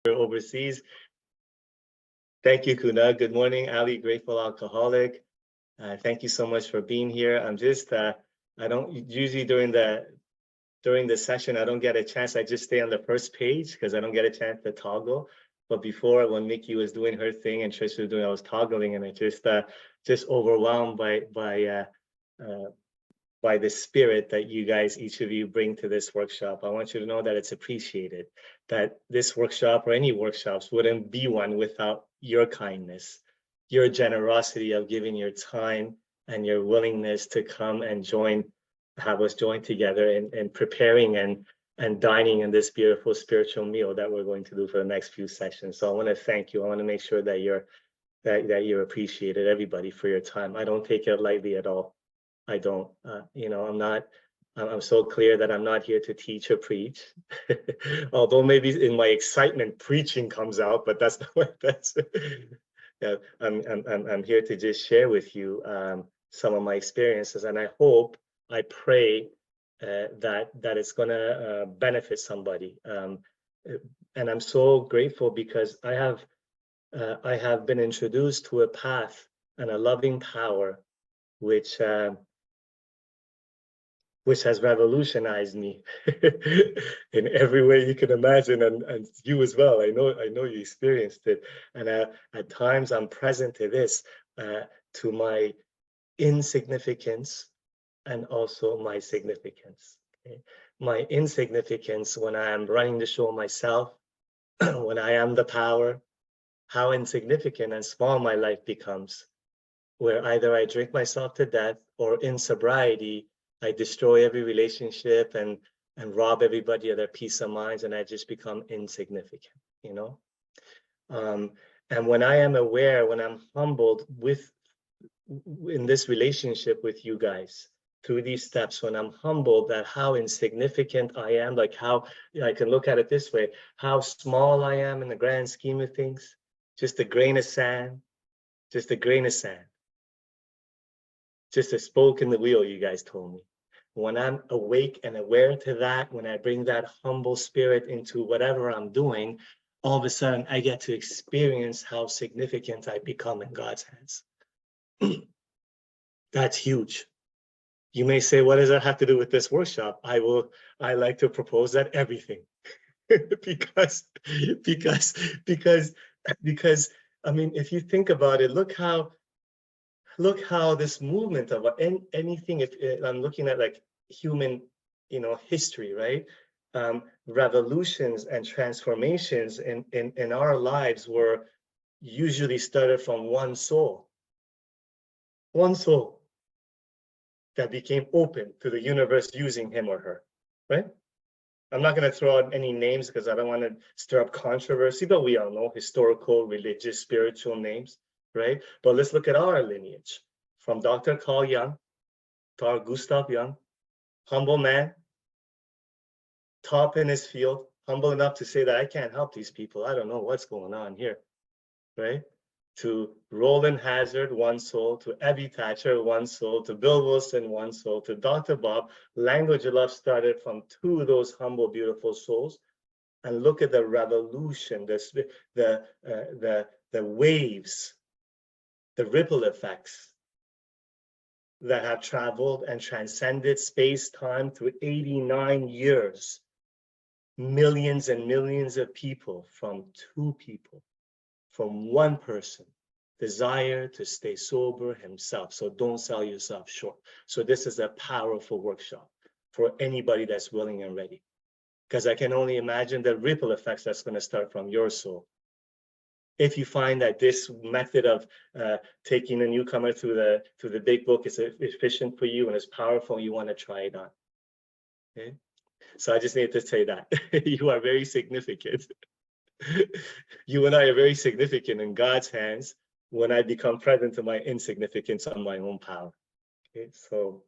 overseas. Thank you, Kuna. Good morning, Ali, Grateful Alcoholic. Thank you so much for being here. I don't usually during the session, I don't get a chance. I just stay on the first page because I don't get a chance to toggle. But before, when Mickey was doing her thing and Trish was doing, I was toggling, and I just overwhelmed by the spirit that you guys, each of you, bring to this workshop. I want you to know that it's appreciated, that this workshop or any workshops wouldn't be one without your kindness, your generosity of giving your time and your willingness to come and have us join together in preparing and dining in this beautiful spiritual meal that we're going to do for the next few sessions. So I want to thank you. I want to make sure that you're appreciated, everybody, for your time. I don't take it lightly at all. I don't, I'm so clear that I'm not here to teach or preach. Although maybe in my excitement, preaching comes out, but that's not what that's. Yeah, I'm here to just share with you some of my experiences, and I pray that it's gonna benefit somebody. And I'm so grateful because I have been introduced to a path and a loving power which has revolutionized me in every way you can imagine, and you as well. I know you experienced it, and at times I'm present to this, to my insignificance and also my significance. Okay? My insignificance when I am running the show myself, when I am the power, how insignificant and small my life becomes, where either I drink myself to death or in sobriety, I destroy every relationship and rob everybody of their peace of minds, and I just become insignificant, you know? And when I am aware, when I'm humbled in this relationship with you guys, through these steps, when I'm humbled at how insignificant I am, like how I can look at it this way, how small I am in the grand scheme of things, just a grain of sand, just a grain of sand. Just a spoke in the wheel, you guys told me. When I'm awake and aware to that, when I bring that humble spirit into whatever I'm doing, all of a sudden I get to experience how significant I become in God's hands. That's huge. You may say, what does that have to do with this workshop? I like to propose that everything. because I mean, if you think about it, look how this movement of anything, if I'm looking at like human, history, right? Revolutions and transformations in our lives were usually started from one soul that became open to the universe using him or her, right? I'm not going to throw out any names because I don't want to stir up controversy, but we all know historical, religious, spiritual names, right? But let's look at our lineage. From Dr. Carl Jung to our Gustav Jung, humble man, top in his field, humble enough to say that I can't help these people. I don't know what's going on here, right? To Roland Hazard, one soul, to Abby Thatcher, one soul, to Bill Wilson, one soul, to Dr. Bob. Language of Love started from two of those humble, beautiful souls. And look at the revolution, the waves, the ripple effects that have traveled and transcended space-time through 89 years. Millions and millions of people, from one person, desire to stay sober himself. So don't sell yourself short. So this is a powerful workshop for anybody that's willing and ready. Because I can only imagine the ripple effects that's going to start from your soul. If you find that this method of taking a newcomer through the big book is efficient for you and is powerful, you want to try it on. Okay? So I just need to say that you are very significant. You and I are very significant in God's hands when I become present to my insignificance on my own power. Okay, so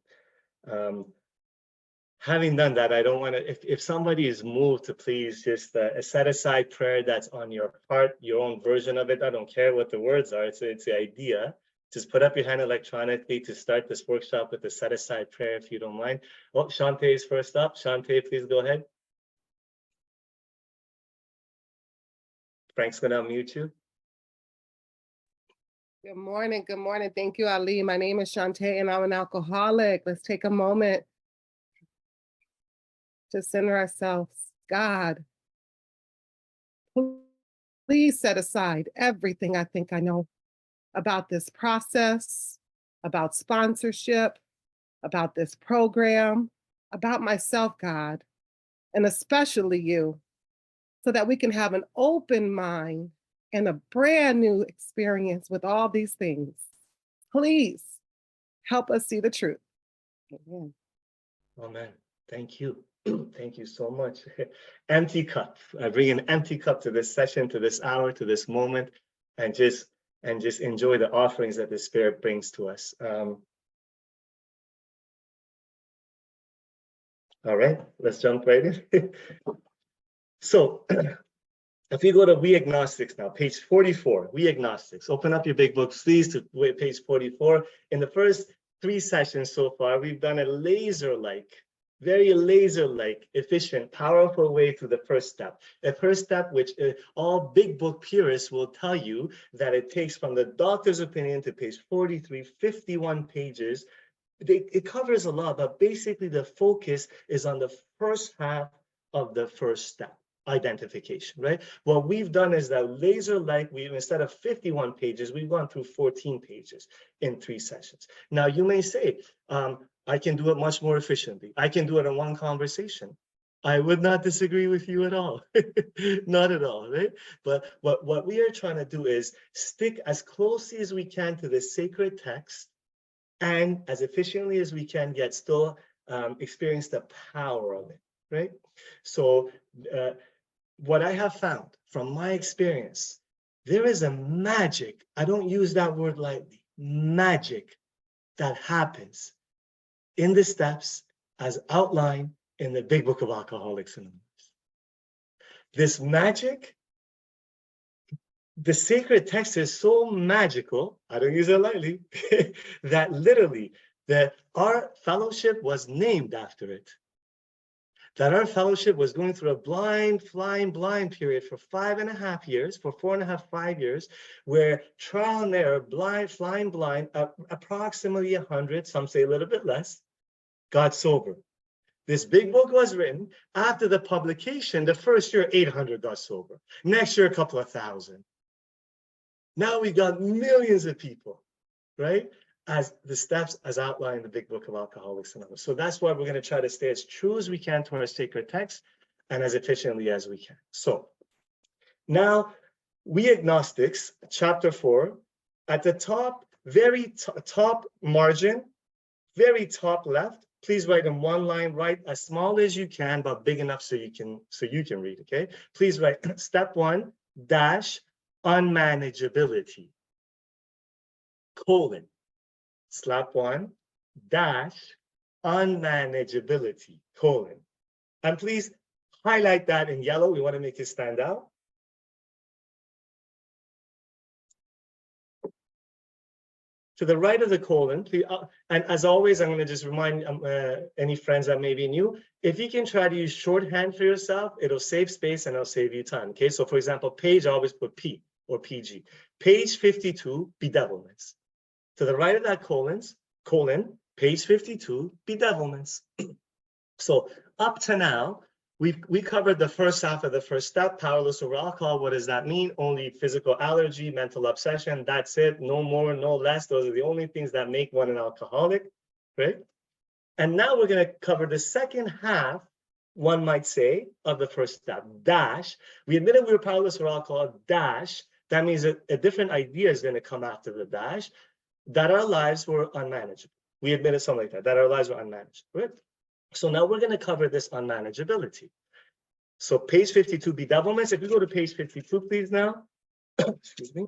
having done that, I don't want to, if somebody is moved to please just set aside prayer that's on your heart, your own version of it. I don't care what the words are. It's the idea. Just put up your hand electronically to start this workshop with a set aside prayer, if you don't mind. Oh, Shante is first up. Shante, please go ahead. Frank's going to unmute you. Good morning. Good morning. Thank you, Ali. My name is Shantae and I'm an alcoholic. Let's take a moment to center ourselves. God, please set aside everything I think I know about this process, about sponsorship, about this program, about myself, God, and especially you, so that we can have an open mind and a brand new experience with all these things. Please help us see the truth. Amen. Amen. Thank you. Thank you so much. Empty cup. I bring an empty cup to this session, to this hour, to this moment, and just enjoy the offerings that the Spirit brings to us. All right, let's jump right in. So, if you go to We Agnostics now, page 44, We Agnostics, open up your big book, please, to page 44. In the first 3 sessions so far, we've done a very laser-like, efficient, powerful way to the first step. The first step, which all big book purists will tell you that it takes from the doctor's opinion to page 43, 51 pages. It covers a lot, but basically the focus is on the first half of the first step, identification, right? What we've done is that laser-like, instead of 51 pages, we've gone through 14 pages in 3 sessions. Now, you may say, I can do it much more efficiently. I can do it in one conversation. I would not disagree with you at all. Not at all, right? But what we are trying to do is stick as closely as we can to the sacred text, and as efficiently as we can, yet still experience the power of it, right? So what I have found from my experience, there is a magic, I don't use that word lightly, magic that happens in the steps as outlined in the Big Book of Alcoholics Anonymous. This magic, the sacred text is so magical, I don't use it lightly, that literally our fellowship was named after it. That our fellowship was going through a flying blind period for 5.5 years, for 4.5, 5 years, where trial and error, flying blind, approximately 100, some say a little bit less, got sober. This big book was written after the publication. The first year, 800 got sober. Next year, a couple of thousand. Now we got millions of people, right? As the steps as outlined in the Big Book of Alcoholics Anonymous. So that's why we're going to try to stay as true as we can to our sacred text and as efficiently as we can. So now, We Agnostics, chapter 4, at the top, very top margin, very top left, please write in one line, write as small as you can, but big enough so you can read, okay? Please write step 1, dash, unmanageability, colon, slap 1, dash, unmanageability, colon. And please highlight that in yellow. We want to make it stand out. To the right of the colon, please, and as always, I'm going to just remind any friends that may be new, if you can try to use shorthand for yourself, it'll save space and it'll save you time, okay? So for example, page, I always put P or PG. Page 52, bedevilments. To the right of that colon, page 52, bedevilments. So up to now, we covered the first half of the first step, powerless over alcohol. What does that mean? Only physical allergy, mental obsession, that's it. No more, no less. Those are the only things that make one an alcoholic, right? And now we're going to cover the second half, one might say, of the first step, dash. We admitted we were powerless over alcohol, dash. That means that a different idea is going to come after the dash, that our lives were unmanageable. We admitted something like that our lives were unmanageable, right? So now we're going to cover this unmanageability. So page 52, bedevilments. If you go to page 52, please now. Excuse me.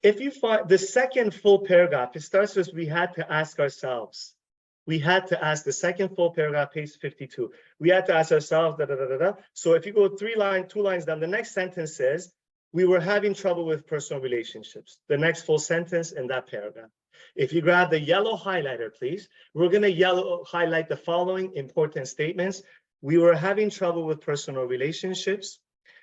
If you find the second full paragraph, it starts with, we had to ask ourselves. We had to ask the second full paragraph, page 52. We had to ask ourselves, da, da, da, da, da. So if you go 2 lines down, the next sentence says, we were having trouble with personal relationships. The next full sentence in that paragraph. If you grab the yellow highlighter, please, we're going to highlight the following important statements. We were having trouble with personal relationships.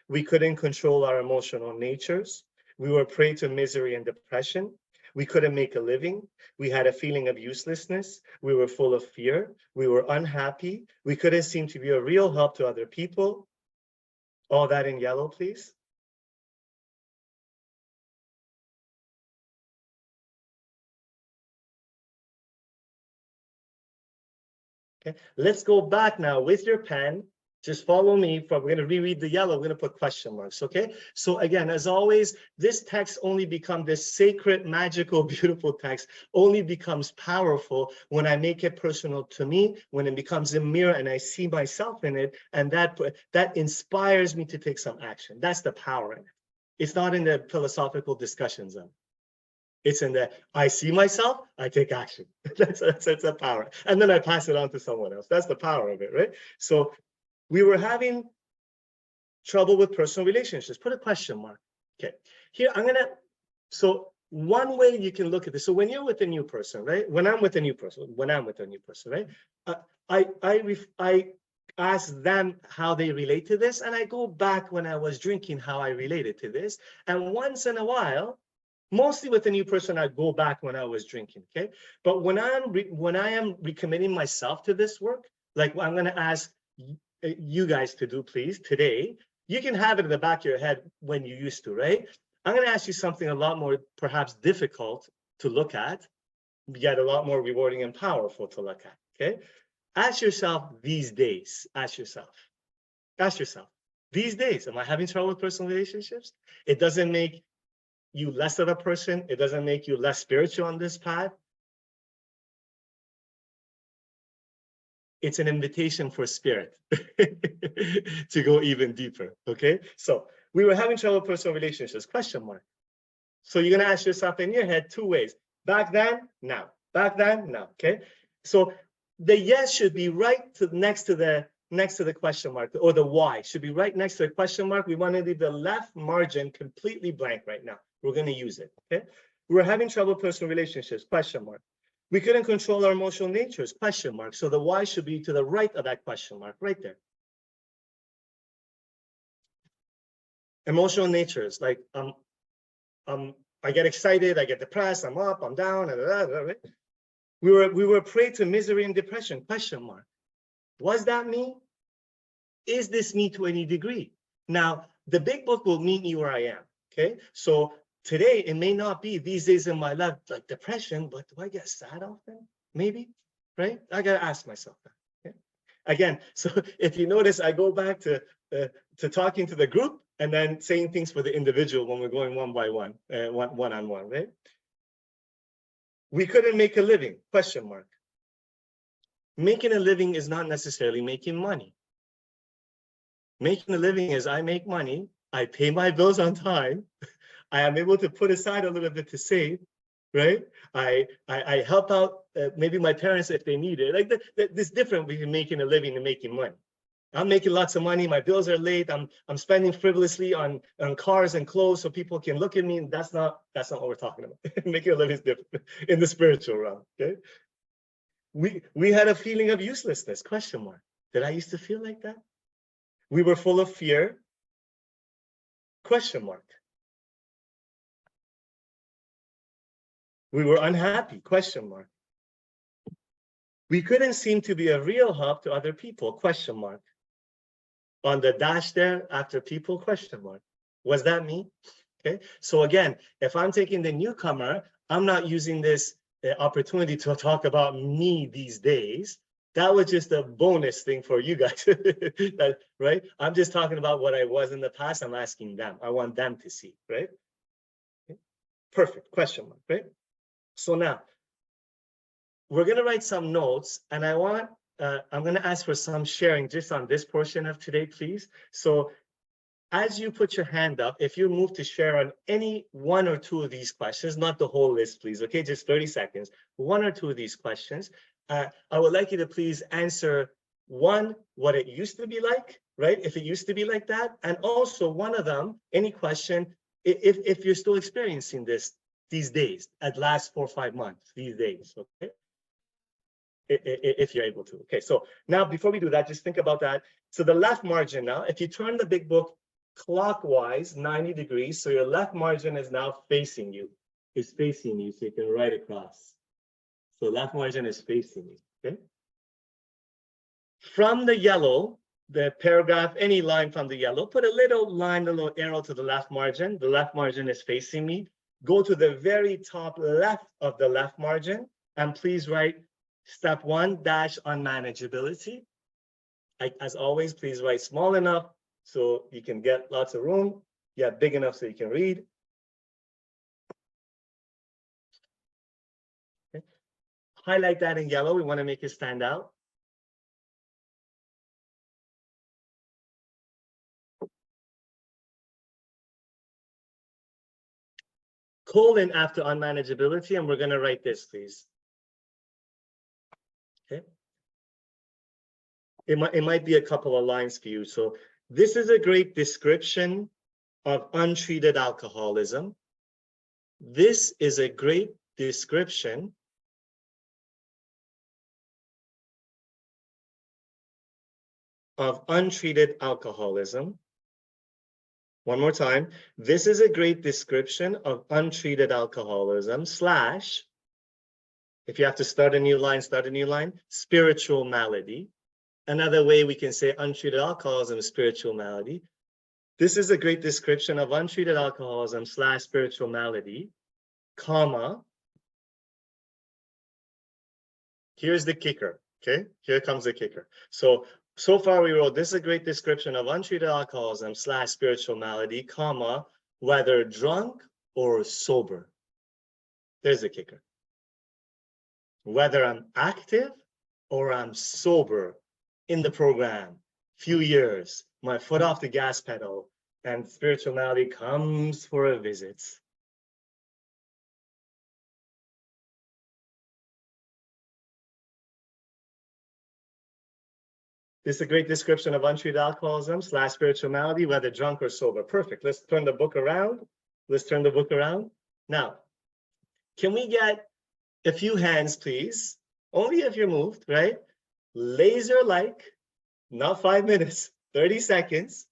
We couldn't control our emotional natures. We were prey to misery and depression. We couldn't make a living. We had a feeling of uselessness. We were full of fear. We were unhappy. We couldn't seem to be a real help to other people. All that in yellow, please. Okay, let's go back now with your pen. Just follow me. We're going to reread the yellow. We're going to put question marks. Okay. So again, as always, this text only becomes this sacred, magical, beautiful text only becomes powerful when I make it personal to me, when it becomes a mirror and I see myself in it. And that inspires me to take some action. That's the power in it. It's not in the philosophical discussions of it. It's in the, I see myself, I take action. That's a power. And then I pass it on to someone else. That's the power of it, right? So we were having trouble with personal relationships. Put a question mark. Okay, here so one way you can look at this. So when you're with a new person, right? When I'm with a new person, right? I ask them how they relate to this. And I go back when I was drinking, how I related to this. And once in a while, mostly with a new person, I go back when I was drinking, okay? But when I am recommitting myself to this work, like I'm gonna ask you guys to do, please, today, you can have it in the back of your head when you used to, right? I'm gonna ask you something a lot more perhaps difficult to look at, yet a lot more rewarding and powerful to look at, okay? Ask yourself these days, ask yourself, these days, am I having trouble with personal relationships? It doesn't make you less of a person. It doesn't make you less spiritual on this path. It's an invitation for spirit to go even deeper, okay? So we were having trouble with personal relationships, question mark. So you're gonna ask yourself in your head two ways, back then, now, back then, now, okay? So the yes should be right next to the question mark, or the why should be right next to the question mark. We want to leave the left margin completely blank right now. We're going to use it, okay? We're having trouble with personal relationships, question mark. We couldn't control our emotional natures, question mark. So the why should be to the right of that question mark, right there. Emotional natures, like I get excited, I get depressed, I'm up, I'm down, right? We were prey to misery and depression, question mark. Was that me? Is this me to any degree? Now, the big book will meet me where I am, okay? So today, it may not be these days in my life, like depression, but do I get sad often? Maybe, right? I gotta ask myself that, okay? Again, so if you notice, I go back to talking to the group and then saying things for the individual when we're going one by one, one-on-one, right? We couldn't make a living, question mark. Making a living is not necessarily making money. Making a living is I make money, I pay my bills on time, I am able to put aside a little bit to save, right? I help out maybe my parents if they need it. Like this different between making a living and making money. I'm making lots of money, my bills are late, I'm spending frivolously on cars and clothes so people can look at me, and that's not what we're talking about. Making a living is different in the spiritual realm, okay? We had a feeling of uselessness, question mark. Did I used to feel like that? We were full of fear, question mark. We were unhappy, question mark. We couldn't seem to be a real help to other people, question mark. On the dash there after people, question mark. Was that me? Okay, so again, if I'm taking the newcomer, I'm not using this opportunity to talk about me these days. That was just a bonus thing for you guys, right? I'm just talking about what I was in the past. I'm asking them. I want them to see, right? Okay. Perfect, question mark, right? So now, we're gonna write some notes, and I'm gonna ask for some sharing just on this portion of today, please. So as you put your hand up, if you move to share on any one or two of these questions, not the whole list, please, okay? Just 30 seconds, one or two of these questions. I would like you to please answer one, what it used to be like, right? If it used to be like that, and also one of them, any question, if you're still experiencing this these days, at last 4 or 5 months, these days, okay? if you're able to. Okay, so now before we do that, just think about that. So the left margin now, if you turn the big book clockwise 90 degrees, so your left margin is now facing you, so you can write across. So left margin is facing you, okay? From the yellow, the paragraph, any line from the yellow, put a little line, a little arrow to the left margin. The left margin is facing me. Go to the very top left of the left margin, and please write step 1 dash unmanageability. As always, please write small enough so you can get lots of room, yet big enough so you can read. Okay. Highlight that in yellow. We want to make it stand out. Colon after unmanageability, and we're going to write this, please. Okay. It might be a couple of lines for you. So this is a great description of untreated alcoholism. This is a great description of untreated alcoholism. One more time. This is a great description of untreated alcoholism slash, if you have to start a new line, spiritual malady. Another way we can say untreated alcoholism is spiritual malady. This is a great description of untreated alcoholism slash spiritual malady, comma. Here's the kicker, okay? Here comes the kicker. So far we wrote, this is a great description of untreated alcoholism slash spiritual malady, comma, whether drunk or sober. There's the kicker. Whether I'm active or I'm sober in the program, few years, my foot off the gas pedal, and spiritual malady comes for a visit. This is a great description of untreated alcoholism slash spiritual malady, whether drunk or sober. Perfect. Let's turn the book around. Now, can we get a few hands, please? Only if you're moved, right? Laser-like, not 5 minutes, 30 seconds.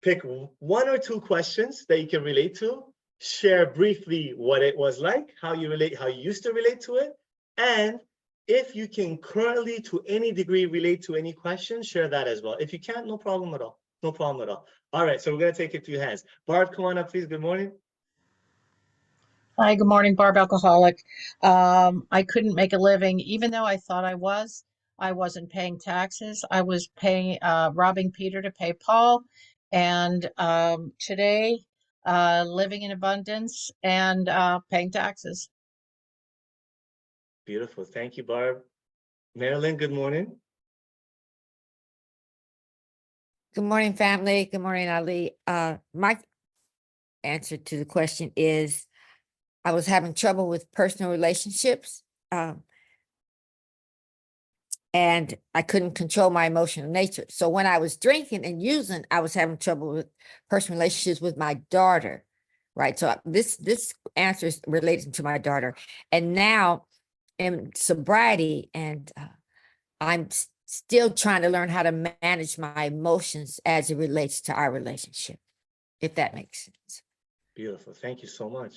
Pick 1 or 2 questions that you can relate to. Share briefly what it was like, how you used to relate to it, and if you can currently, to any degree, relate to any question, share that as well. If you can't, no problem at all. No problem at all. All right, so we're going to take a few hands. Barb, come on up, please. Good morning. Hi, good morning, Barb Alcoholic. I couldn't make a living, even though I thought I was. I wasn't paying taxes. I was paying, robbing Peter to pay Paul. And today, living in abundance and paying taxes. Beautiful. Thank you, Barb. Marilyn, good morning. Good morning, family. Good morning, Ali. My answer to the question is I was having trouble with personal relationships, and I couldn't control my emotional nature. So when I was drinking and using, I was having trouble with personal relationships with my daughter, right? So this answer is related to my daughter. And now in sobriety, and I'm still trying to learn how to manage my emotions as it relates to our relationship, if that makes sense. Beautiful. Thank you so much.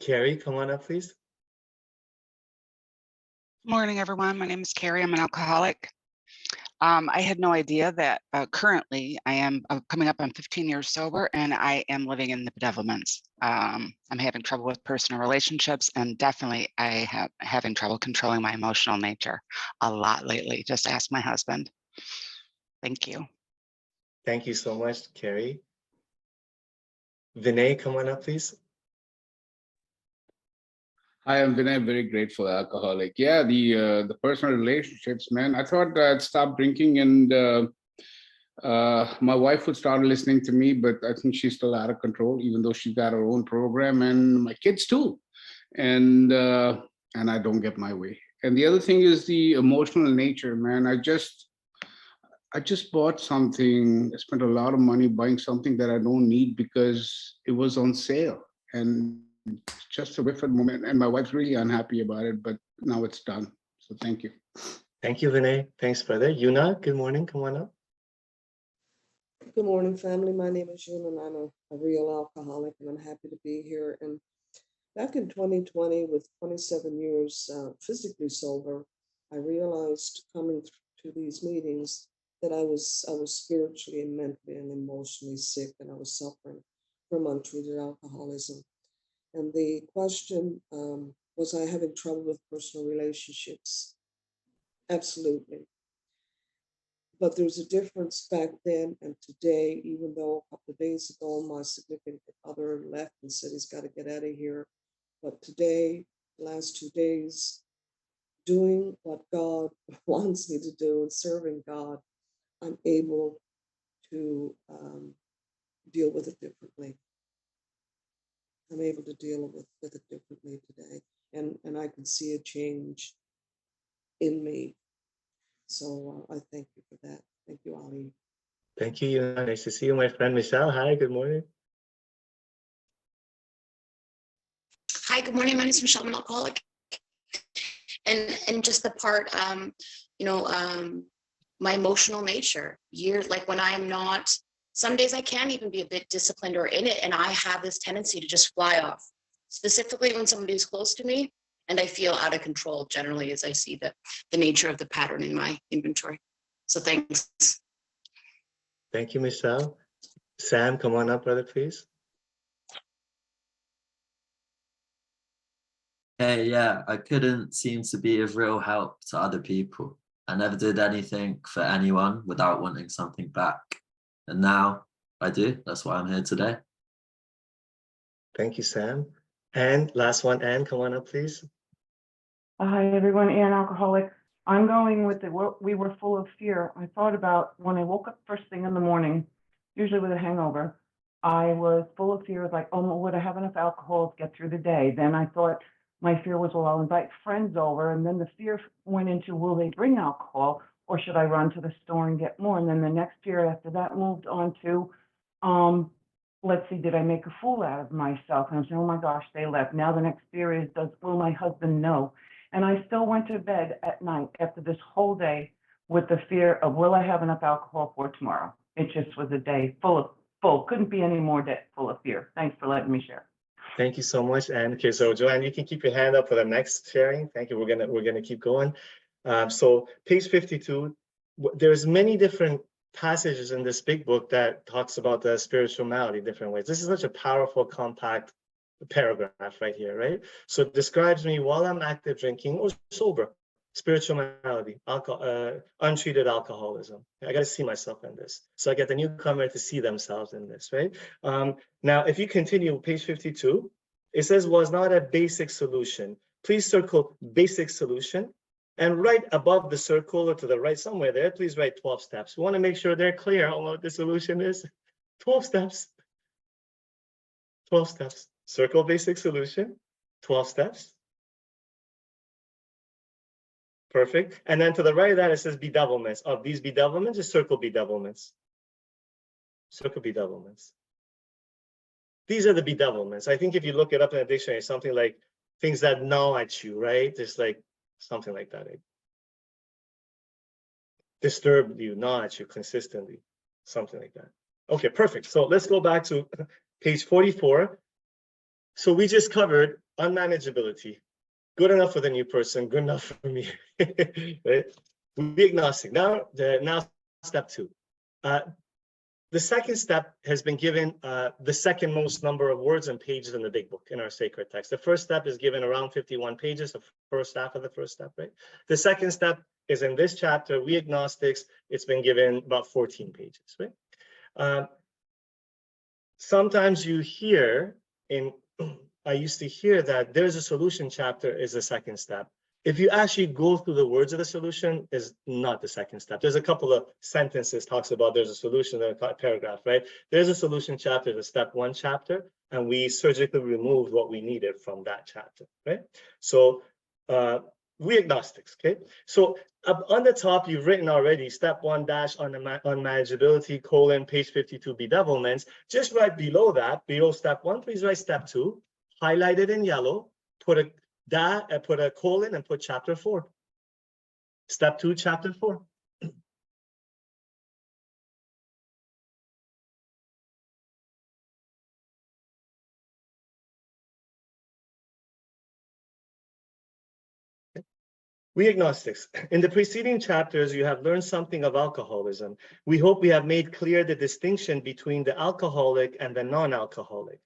Carrie, come on up, please. Morning, everyone. My name is Carrie. I'm an alcoholic. I had no idea that currently I am coming up on 15 years sober, and I am living in the bedevilments. I'm having trouble with personal relationships, and definitely I have having trouble controlling my emotional nature a lot lately. Just ask my husband. Thank you. Thank you so much, Carrie. Vinay, come on up, please. Hi, I'm Vinay, very grateful alcoholic. Yeah, the personal relationships, man. I thought I'd stop drinking and my wife would start listening to me, but I think she's still out of control, even though she's got her own program, and my kids too. And I don't get my way. And the other thing is the emotional nature, man. I just bought something. I spent a lot of money buying something that I don't need because it was on sale. And just a whiff of the moment. And my wife's really unhappy about it, but now it's done. So thank you. Thank you, Vinay. Thanks, brother. Yuna, good morning. Come on up. Good morning, family. My name is Yuna, and I'm a real alcoholic, and I'm happy to be here. And back in 2020, with 27 years physically sober, I realized coming to these meetings that I was spiritually and mentally and emotionally sick, and I was suffering from untreated alcoholism. And the question was I having trouble with personal relationships? Absolutely. But there's a difference back then and today, even though a couple of days ago, my significant other left and said he's got to get out of here. But today, the last 2 days, doing what God wants me to do and serving God, I'm able to deal with it differently. I'm able to deal with it differently today. And I can see a change in me. So I thank you for that. Thank you, Ali. Thank you, Yuna. Nice to see you, my friend Michelle. Hi, good morning. Hi, good morning. My name is Michelle, I'm an alcoholic. And just the part, my emotional nature. Like when I'm not, some days I can't even be a bit disciplined or in it, and I have this tendency to just fly off, specifically when somebody's close to me, and I feel out of control generally as I see the nature of the pattern in my inventory. So thanks. Thank you, Michelle. Sam, come on up, brother, please. Hey, yeah, I couldn't seem to be of real help to other people. I never did anything for anyone without wanting something back. And now I do. That's why I'm here today. Thank you, Sam. And last one, Anne, come on up, please. Hi, everyone. Ann, alcoholic. I'm going with we were full of fear. I thought about when I woke up first thing in the morning, usually with a hangover, I was full of fear, like, oh, would I have enough alcohol to get through the day? Then I thought my fear was, well, I'll invite friends over. And then the fear went into, will they bring alcohol, or should I run to the store and get more? And then the next fear after that moved on to, let's see, did I make a fool out of myself? And I'm saying, oh my gosh, they left. Now the next fear is, will my husband know? And I still went to bed at night after this whole day with the fear of, will I have enough alcohol for tomorrow? It just was a day full, couldn't be any more full of fear. Thanks for letting me share. Thank you so much, Anne. Okay, so Joanne, you can keep your hand up for the next sharing. Thank you. We're gonna keep going. So page 52, there's many different passages in this big book that talks about the spiritual malady different ways. This is such a powerful, compact paragraph right here, right? So it describes me while I'm active drinking or sober, spiritual malady, untreated alcoholism. I got to see myself in this. So I get the newcomer to see themselves in this, right? Now, if you continue page 52, it says was not a basic solution. Please circle basic solution. And right above the circle or to the right somewhere there, please write 12 steps. We want to make sure they're clear on what the solution is. 12 steps. 12 steps. Circle basic solution, 12 steps. Perfect. And then to the right of that, it says bedevilments. Of these bedevilments, just circle bedevilments. Circle bedevilments. These are the bedevilments. I think if you look it up in a dictionary, something like things that gnaw at you, right? Just like something like that. Disturb you, gnaw at you consistently, something like that. Okay, perfect. So let's go back to page 44. So we just covered unmanageability. Good enough for the new person, good enough for me. Right? Be agnostic. Now step 2. The second step has been given the second most number of words and pages in the big book in our sacred text. The first step is given around 51 pages, the first half of the first step, right? The second step is in this chapter, we agnostics, it's been given about 14 pages, right? Sometimes you hear I used to hear that there's a solution chapter is the second step. If you actually go through the words of the solution, is not the second step. There's a couple of sentences talks about there's a solution in a paragraph, right? There's a solution chapter, the step 1 chapter, and we surgically removed what we needed from that chapter, right? So we agnostics, okay? So up on the top, you've written already step 1 dash on unmanageability, colon, page 52 bedevilments. Just right below that, below step 1, please write step 2. highlight it in yellow, put a colon and put chapter 4. Step 2, chapter 4. We agnostics, in the preceding chapters, you have learned something of alcoholism. We hope we have made clear the distinction between the alcoholic and the non-alcoholic.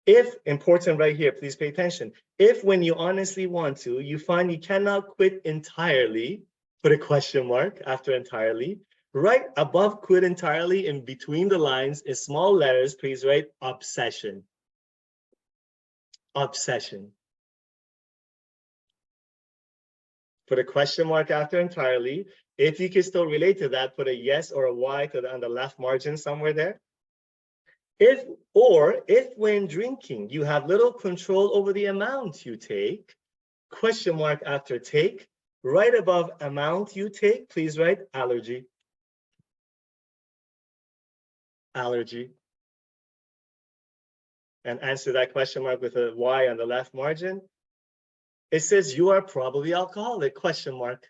If, important right here, please pay attention. If when you honestly want to, you find you cannot quit entirely, put a question mark after entirely. Right above quit entirely, in between the lines, in small letters, please write obsession. Obsession. Put a question mark after entirely. If you can still relate to that, put a yes or a Y on the left margin somewhere there. If when drinking, you have little control over the amount you take, question mark after take, right above amount you take, please write allergy. Allergy. And answer that question mark with a Y on the left margin. It says you are probably alcoholic, question mark,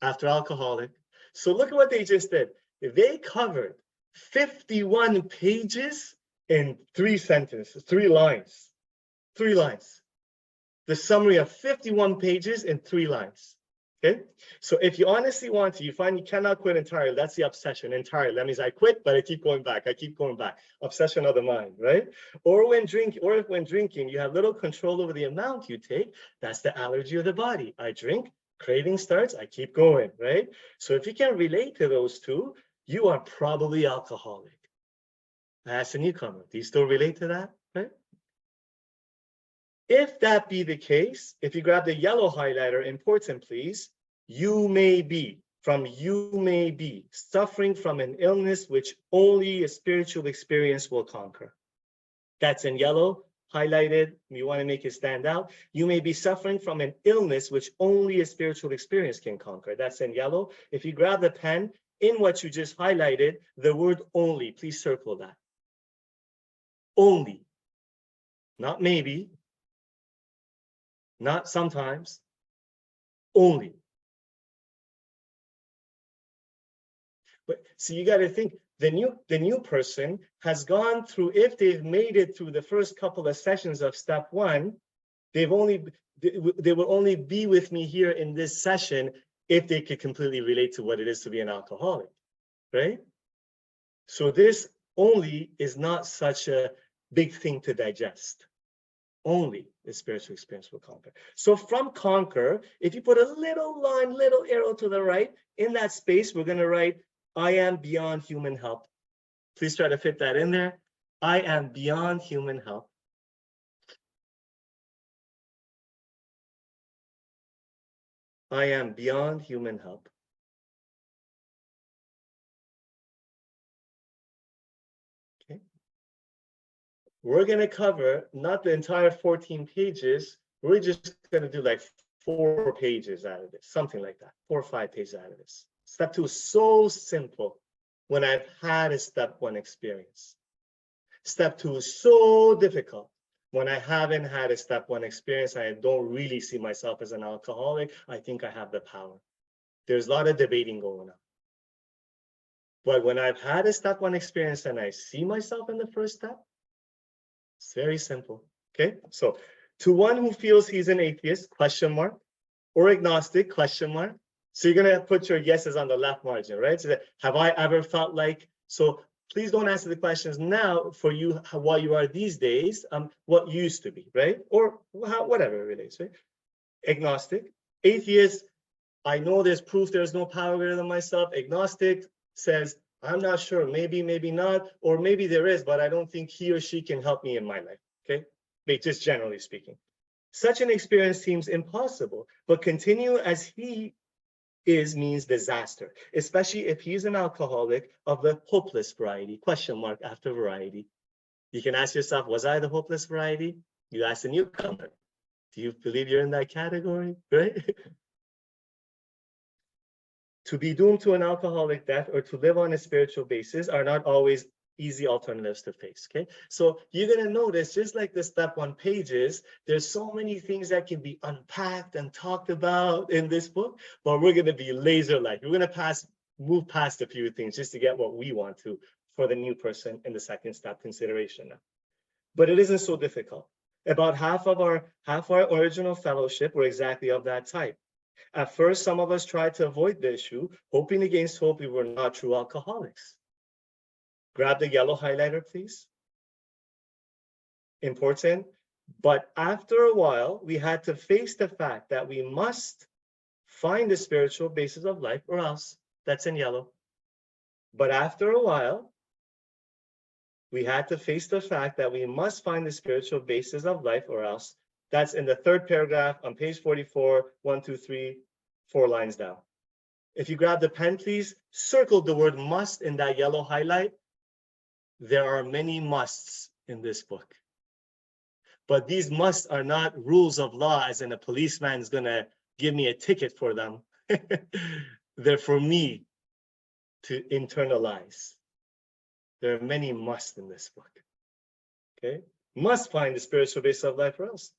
after alcoholic. So look at what they just did. They covered 51 pages in 3 sentences, 3 lines, 3 lines. The summary of 51 pages in 3 lines, okay? So if you honestly want to, you find you cannot quit entirely, that's the obsession, entirely. That means I quit, but I keep going back, obsession of the mind, right? Or when drinking, you have little control over the amount you take, that's the allergy of the body. I drink, craving starts, I keep going, right? So if you can relate to those two, you are probably alcoholic. That's a newcomer. Do you still relate to that, right? If that be the case, if you grab the yellow highlighter, important please, you may be suffering from an illness which only a spiritual experience will conquer. That's in yellow, highlighted. You want to make it stand out. You may be suffering from an illness which only a spiritual experience can conquer. That's in yellow. If you grab the pen, in what you just highlighted, the word only, please circle that. Only, not maybe, not sometimes, only. But so you got to think, the new person has gone through, if they've made it through the first couple of sessions of step 1, they will only be with me here in this session if they could completely relate to what it is to be an alcoholic, right? So this only is not such a big thing to digest. Only the spiritual experience will conquer. So from conquer, if you put a little line, little arrow to the right, in that space, we're going to write, I am beyond human help. Please try to fit that in there. I am beyond human help. I am beyond human help. Okay. We're going to cover not the entire 14 pages. We're just going to do like 4 pages out of this, something like that, 4 or 5 pages out of this. Step 2 is so simple when I've had a step 1 experience. Step 2 is so difficult when I haven't had a step 1 experience. I don't really see myself as an alcoholic. I think I have the power. There's a lot of debating going on. But when I've had a step 1 experience and I see myself in the first step, it's very simple, okay? So to one who feels he's an atheist, question mark, or agnostic, question mark. So you're gonna put your yeses on the left margin, right? So that, have I ever felt like, so please don't answer the questions now for you, what you are these days, what used to be, right? Or whatever it relates, right? Agnostic. Atheist, I know there's proof there's no power greater than myself. Agnostic says, I'm not sure, maybe, maybe not, or maybe there is, but I don't think he or she can help me in my life, okay? Just generally speaking. Such an experience seems impossible, but continue as he is means disaster, especially if he's an alcoholic of the hopeless variety, question mark after variety. You can ask yourself, was I the hopeless variety? You ask a newcomer, do you believe you're in that category, right? To be doomed to an alcoholic death or to live on a spiritual basis are not always easy alternatives to face, okay? So you're gonna notice, just like the step 1 pages, there's so many things that can be unpacked and talked about in this book, but we're gonna be laser-like. We're gonna move past a few things just to get what we want to for the new person in the second step consideration now. But it isn't so difficult. About half our original fellowship were exactly of that type. At first, some of us tried to avoid the issue, hoping against hope we were not true alcoholics. Grab the yellow highlighter, please. Important. But after a while, we had to face the fact that we must find the spiritual basis of life, or else. That's in yellow. But after a while, we had to face the fact that we must find the spiritual basis of life, or else. That's in the 3rd paragraph on page 44, 1, 2, 3, 4 lines down. If you grab the pen, please circle the word must in that yellow highlight. There are many musts in this book. But these musts are not rules of law, as in a policeman is gonna give me a ticket for them. They're for me to internalize. There are many musts in this book. Okay, must find the spiritual basis of life, or else.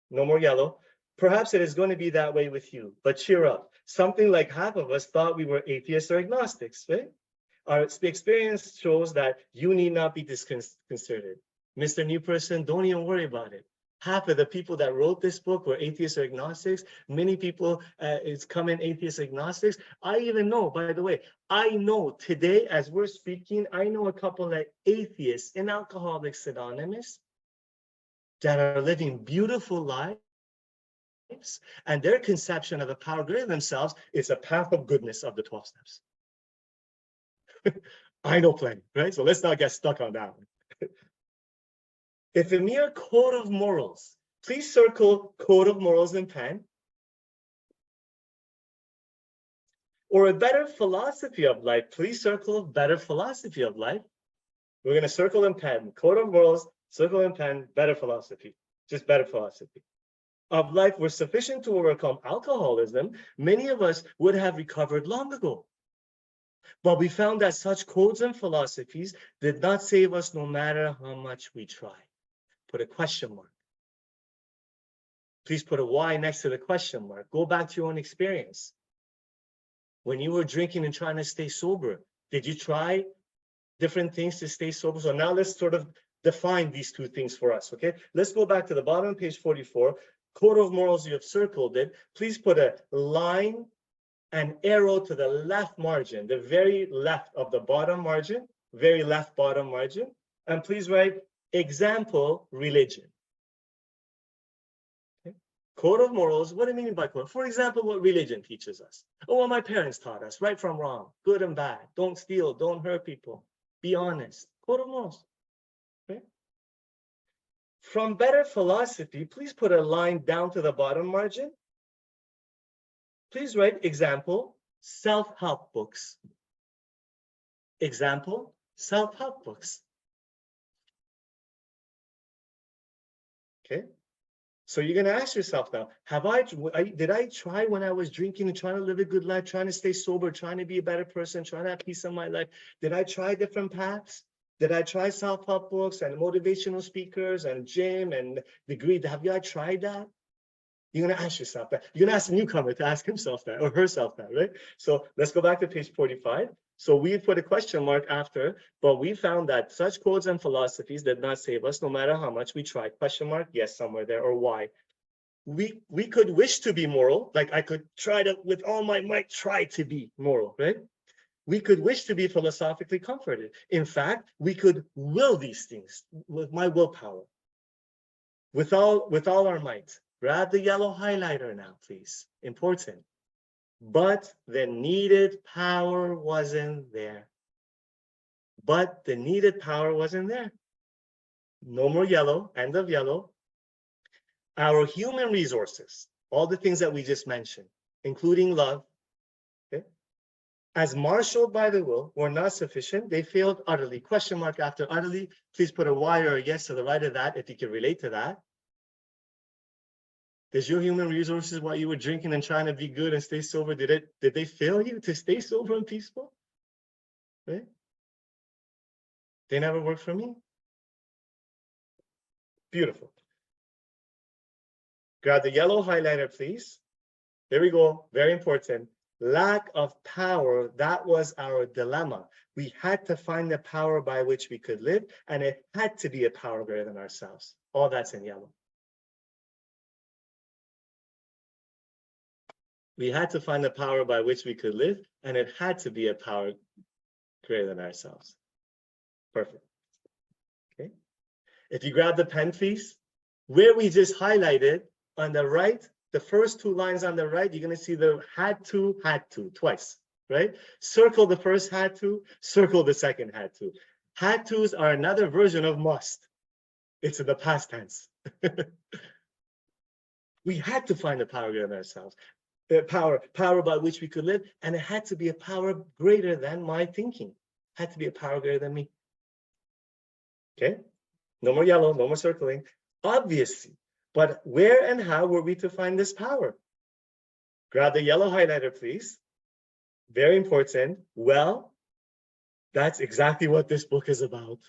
No more yellow. Perhaps it is going to be that way with you, but cheer up. Something like half of us thought we were atheists or agnostics, right? Our experience shows that you need not be disconcerted. Mr. New Person, don't even worry about it. Half of the people that wrote this book were atheists or agnostics. Many people, it's coming atheists, agnostics. I even know, by the way, I know today as we're speaking, I know a couple of atheists in Alcoholics Anonymous that are living beautiful lives, and their conception of a power greater than themselves is a path of goodness of the 12 steps. I know plenty, right? So let's not get stuck on that one. If a mere code of morals, please circle code of morals in pen, or a better philosophy of life, please circle better philosophy of life. We're going to circle in pen, code of morals, circle in pen, better philosophy, just better philosophy of life were sufficient to overcome alcoholism. Many of us would have recovered long ago. But we found that such codes and philosophies did not save us no matter how much we tried. Put a question mark. Please put a Y next to the question mark. Go back to your own experience. When you were drinking and trying to stay sober, did you try different things to stay sober? So now let's sort of define these two things for us, okay? Let's go back to the bottom of page 44. Code of morals, you have circled it. Please put a line, an arrow to the left margin, the very left of the bottom margin, very left bottom margin. And please write example religion. Okay. Code of morals, what do you mean by code? For example, what religion teaches us. Oh, what my parents taught us, right from wrong, good and bad. Don't steal, don't hurt people, be honest. Code of morals. Okay. From better philosophy, please put a line down to the bottom margin. Please write example, self-help books. Example, self-help books. Okay. So you're going to ask yourself now, did I try when I was drinking and trying to live a good life, trying to stay sober, trying to be a better person, trying to have peace in my life? Did I try different paths? Did I try self-help books and motivational speakers and gym and degree? Have you tried that? You're going to ask yourself that. You're going to ask the newcomer to ask himself that or herself that, right? So let's go back to page 45. So we put a question mark after, but we found that such codes and philosophies did not save us no matter how much we tried. Question mark, yes, somewhere there, or why. We could wish to be moral, like I could try to, with all my might, try to be moral, right? We could wish to be philosophically comforted. In fact, we could will these things with my willpower, with all our might. Grab the yellow highlighter now, please. Important. But the needed power wasn't there. But the needed power wasn't there. No more yellow, end of yellow. Our human resources, all the things that we just mentioned, including love, okay, as marshaled by the will, were not sufficient. They failed utterly. Question mark after utterly. Please put a Y or a yes to the right of that if you can relate to that. Does your human resources, while you were drinking and trying to be good and stay sober, did they fail you to stay sober and peaceful? Right? They never work for me. Beautiful. Grab the yellow highlighter, please. There we go. Very important. Lack of power. That was our dilemma. We had to find the power by which we could live, and it had to be a power greater than ourselves. All that's in yellow. We had to find the power by which we could live, and it had to be a power greater than ourselves. Perfect. Okay. If you grab the pen, please, where we just highlighted on the right, the first two lines on the right, you're going to see the had to twice, right? Circle the first had to, circle the second had to. Had tos are another version of must. It's in the past tense. We had to find the power greater than ourselves. The power by which we could live, and it had to be a power greater than my thinking. Had to be a power greater than me. Okay, no more yellow, no more circling. Obviously, but where and how were we to find this power? Grab the yellow highlighter, please. Very important. Well, that's exactly what this book is about.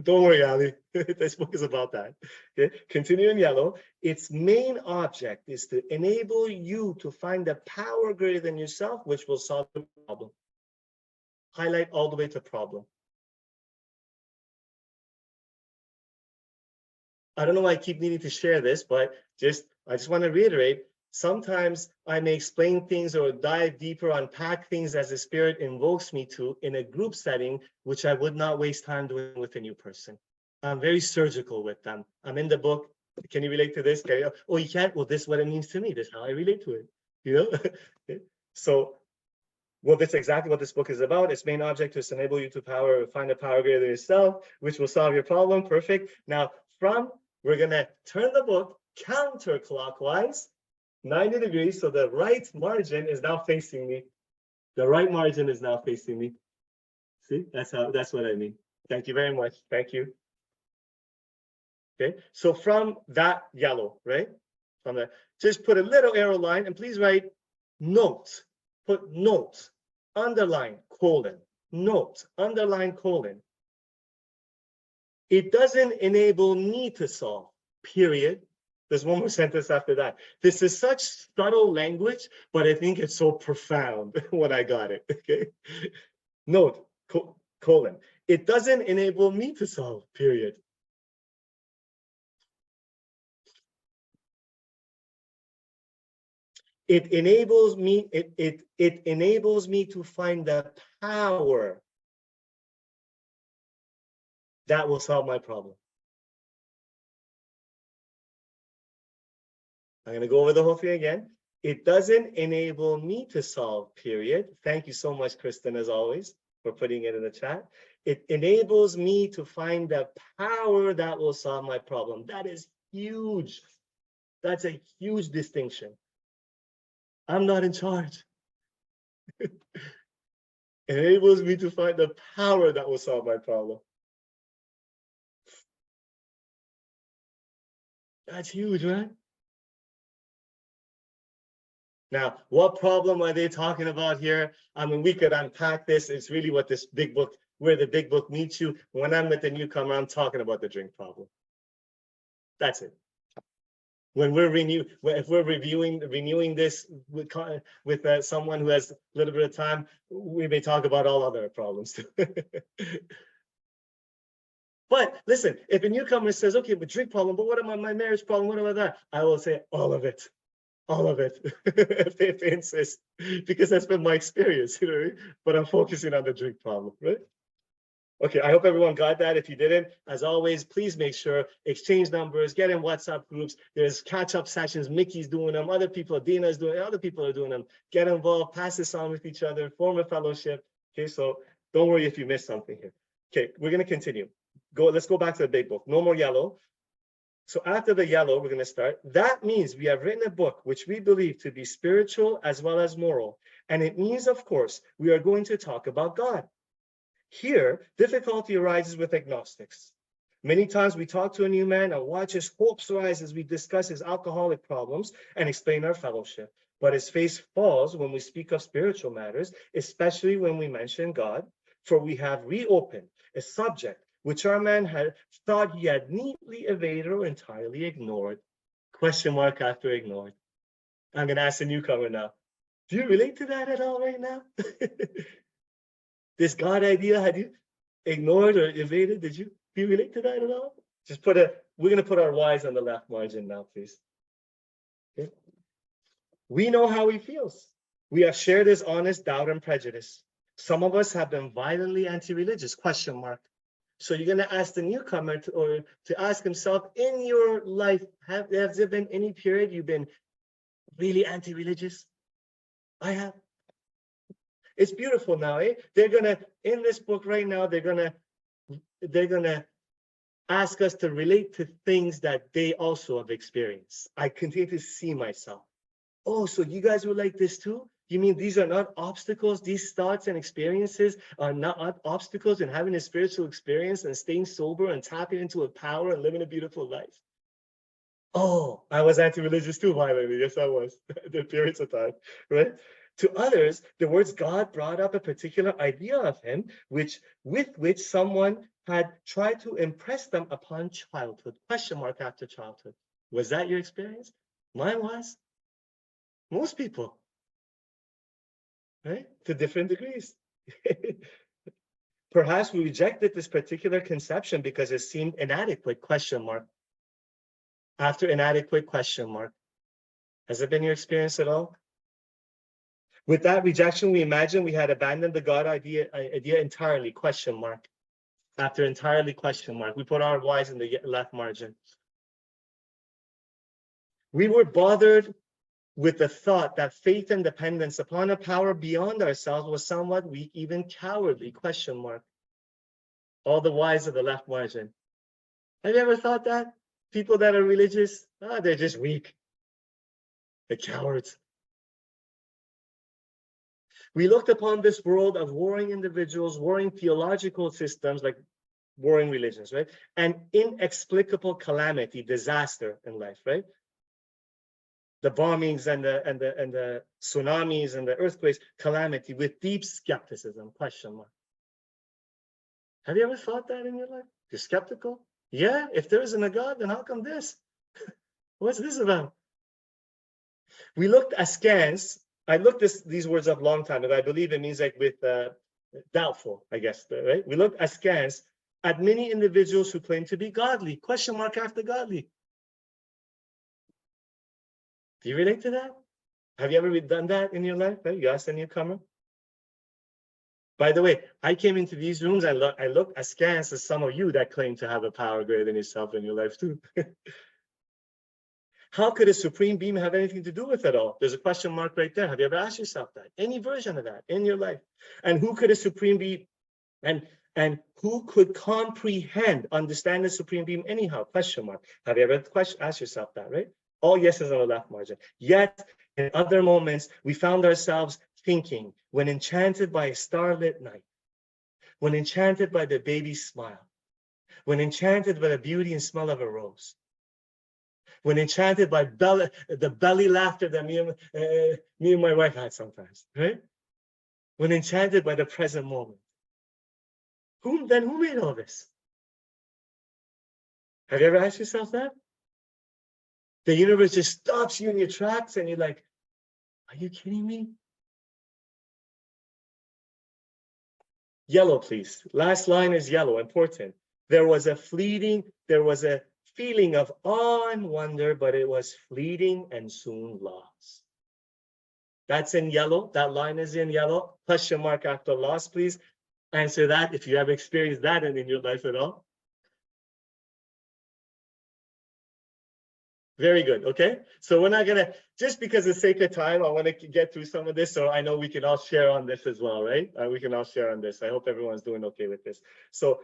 Don't worry, Ali. This book is about that. Okay, continue in yellow. Its main object is to enable you to find a power greater than yourself, which will solve the problem. Highlight all the way to problem. I don't know why I keep needing to share this, but I just want to reiterate, sometimes I may explain things or dive deeper, unpack things as the Spirit invokes me to in a group setting, which I would not waste time doing with a new person. I'm very surgical with them. I'm in the book. Can you relate to this? Oh, you can't? Well, this is what it means to me. This is how I relate to it. You know? So, well, that's exactly what this book is about. Its main object is to enable you to find a power greater than yourself, which will solve your problem. Perfect. Now, we're going to turn the book counterclockwise, 90 degrees. So the right margin is now facing me. The right margin is now facing me. See, that's what I mean. Thank you very much. Thank you. Okay, so from that yellow, right? Just put a little arrow line and please write note. Put note, underline, colon, note, underline, colon. It doesn't enable me to solve, period. There's one more sentence after that. This is such subtle language, but I think it's so profound when I got it, okay? Note, colon. It doesn't enable me to solve, period. It enables me, it enables me to find the power that will solve my problem. I'm going to go over the whole thing again. It doesn't enable me to solve, period. Thank you so much, Kristen, as always, for putting it in the chat. It enables me to find the power that will solve my problem. That is huge. That's a huge distinction. I'm not in charge. It enables me to find the power that will solve my problem. That's huge, right? Now, what problem are they talking about here? I mean, we could unpack this. It's really what this big book, where the big book meets you. When I'm with the newcomer, I'm talking about the drink problem. That's it. When if we're renewing this with someone who has a little bit of time, we may talk about all other problems too. But listen, if a newcomer says, okay, but drink problem, but what about my marriage problem? What about that? I will say all of it. All of it, if they insist, because that's been my experience, you know, but I'm focusing on the drink problem, right? Okay, I hope everyone got that. If you didn't, as always, please make sure, exchange numbers, get in WhatsApp groups. There's catch-up sessions. Mickey's doing them. Other people, Dina's doing them. Other people are doing them. Get involved, pass this on with each other, form a fellowship. Okay, so don't worry if you missed something here. Okay, we're going to continue. Let's go back to the big book. No more yellow. So after the yellow, we're going to start. That means we have written a book which we believe to be spiritual as well as moral. And it means, of course, we are going to talk about God. Here, difficulty arises with agnostics. Many times we talk to a new man and watch his hopes rise as we discuss his alcoholic problems and explain our fellowship. But his face falls when we speak of spiritual matters, especially when we mention God, for we have reopened a subject which our man had thought he had neatly evaded or entirely ignored. Question mark after ignored. I'm going to ask the newcomer now. Do you relate to that at all right now? This God idea, had you ignored or evaded? Do you relate to that at all? Just we're going to put our Y's on the left margin now, please. Okay. We know how he feels. We have shared his honest doubt and prejudice. Some of us have been violently anti-religious, question mark. So you're going to ask the newcomer to ask himself, in your life, has there been any period you've been really anti-religious? I have. It's beautiful now, eh? They're gonna, in this book right now, they're gonna ask us to relate to things that they also have experienced. I continue to see myself. Oh, so you guys were like this too? You mean these are not obstacles? These thoughts and experiences are not obstacles in having a spiritual experience and staying sober and tapping into a power and living a beautiful life? Oh, I was anti-religious too, violently. Yes, I was. There are periods of time, right? To others, the words God brought up a particular idea of him, with which someone had tried to impress them upon childhood. Question mark after childhood. Was that your experience? Mine was. Most people, right? To different degrees. Perhaps we rejected this particular conception because it seemed inadequate, question mark. After inadequate, question mark. Has it been your experience at all? With that rejection, we imagine we had abandoned the God idea entirely, question mark. After entirely, question mark. We put our Y's in the left margin. We were bothered with the thought that faith and dependence upon a power beyond ourselves was somewhat weak, even cowardly, question mark. All the Y's of the left margin. Have you ever thought that? People that are religious, they're just weak. They're cowards. We looked upon this world of warring individuals, warring theological systems like warring religions, right? And inexplicable calamity, disaster in life, right? The bombings and the tsunamis and the earthquakes, calamity with deep skepticism, question mark. Have you ever thought that in your life? You're skeptical? Yeah, if there isn't a God, then how come this? What's this about? We looked askance. I looked these words up a long time ago. I believe it means like with doubtful, I guess, right? We looked askance at many individuals who claim to be godly, question mark after godly. Do you relate to that? Have you ever done that in your life? Right? You asked a newcomer. By the way, I came into these rooms, I look askance as some of you that claim to have a power greater than yourself in your life too. How could a supreme being have anything to do with it all? There's a question mark right there. Have you ever asked yourself that? Any version of that in your life? And who could a supreme being, and who could comprehend, understand the supreme being anyhow? Question mark. Have you ever asked yourself that, right? All yeses on the left margin. Yet, in other moments, we found ourselves thinking, when enchanted by a starlit night, when enchanted by the baby's smile, when enchanted by the beauty and smell of a rose, when enchanted by the belly laughter that me and my wife had sometimes, right? When enchanted by the present moment. Who made all this? Have you ever asked yourself that? The universe just stops you in your tracks and you're like, are you kidding me? Yellow, please. Last line is yellow, important. There was a feeling of awe and wonder, but it was fleeting and soon lost. That's in yellow. That line is in yellow. Question mark after lost, please. Answer that if you have experienced that in your life at all. Very good, okay? So we're not gonna, just because of the sake of time, I wanna get through some of this so I know we can all share on this as well, right? We can all share on this. I hope everyone's doing okay with this. So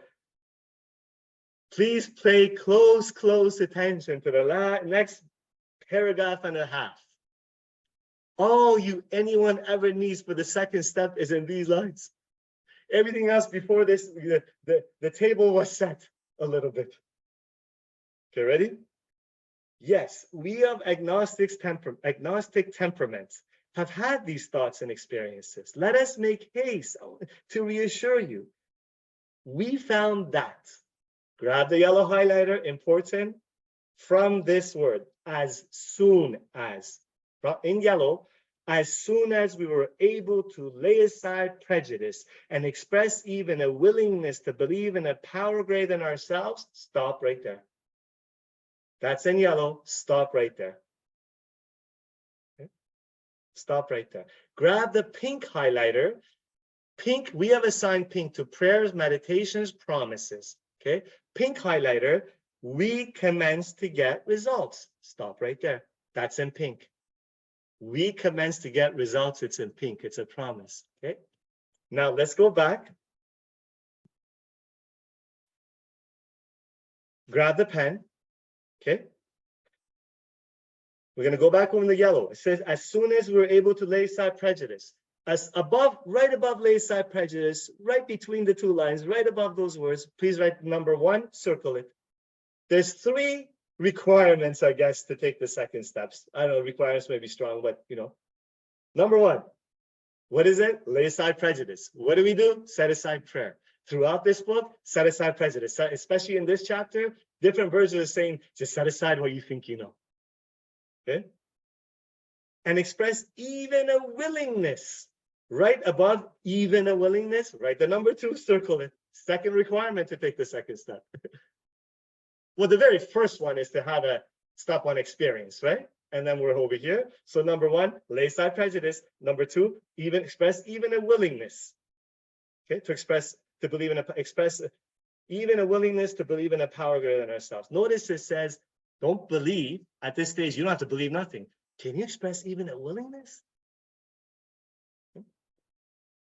please pay close attention to the next paragraph and a half. All anyone ever needs for the second step is in these lines. Everything else before this, the table was set a little bit. Okay, ready? Yes, we of agnostic temperaments have had these thoughts and experiences. Let us make haste to reassure you. We found that Grab the yellow highlighter, important, from this word, as soon as, in yellow, as soon as we were able to lay aside prejudice and express even a willingness to believe in a power greater than ourselves, stop right there. That's in yellow, stop right there. Okay. Stop right there. Grab the pink highlighter. Pink, we have assigned pink to prayers, meditations, promises. Okay, pink highlighter, we commence to get results. Stop right there. That's in pink. We commence to get results. It's in pink. It's a promise. Okay, now let's go back. Grab the pen. Okay, we're going to go back over the yellow. It says, as soon as we were able to lay aside prejudice. As above, right above lay aside prejudice, right between the two lines, right above those words, please write number 1, circle it. There's 3 requirements, I guess, to take the second steps. I don't know, requirements may be strong, but you know. Number 1, what is it? Lay aside prejudice. What do we do? Set aside prayer. Throughout this book, set aside prejudice, especially in this chapter, different versions are saying, just set aside what you think you know. Okay? And express even a willingness. Right above even a willingness, write the number 2, circle it. Second requirement to take the second step. Well, the very first one is to have a step-on experience, right? And then we're over here. So number 1, lay aside prejudice. Number 2, even express even a willingness. Okay, to believe in express even a willingness to believe in a power greater than ourselves. Notice it says, don't believe at this stage. You don't have to believe nothing. Can you express even a willingness?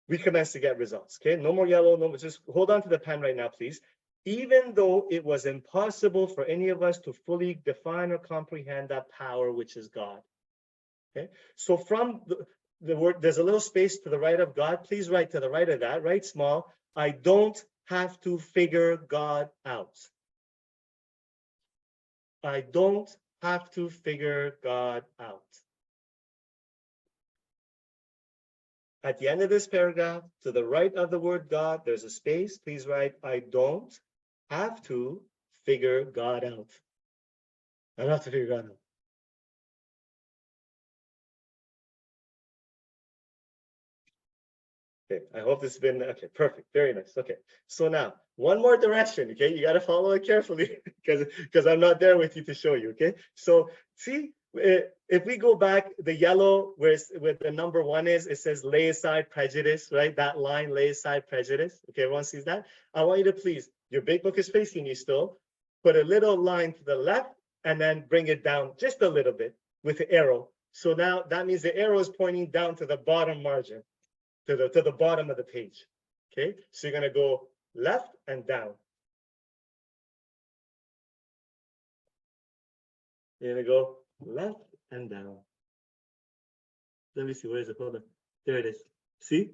We commence to get results. Okay, no more yellow, no more, just hold on to the pen right now, please. Even though it was impossible for any of us to fully define or comprehend that power which is God. Okay, so from the word, there's a little space to the right of God. Please write to the right of that, write small. I don't have to figure God out. I don't have to figure God out. At the end of this paragraph, to the right of the word God, there's a space. Please write, I don't have to figure God out. I don't have to figure God out. Okay, I hope this has been, okay, perfect, very nice. Okay, so now, one more direction, okay? You got to follow it carefully because I'm not there with you to show you, okay? So see, if we go back, the yellow where the number 1 is, it says lay aside prejudice, right? That line, lay aside prejudice. Okay, everyone sees that? I want you to please, your big book is facing you still, put a little line to the left and then bring it down just a little bit with the arrow. So now that means the arrow is pointing down to the bottom margin, to the bottom of the page. Okay, so you're going to go left and down. You're going to go left and down. Let me see, where is it? Hold on. There it is. See?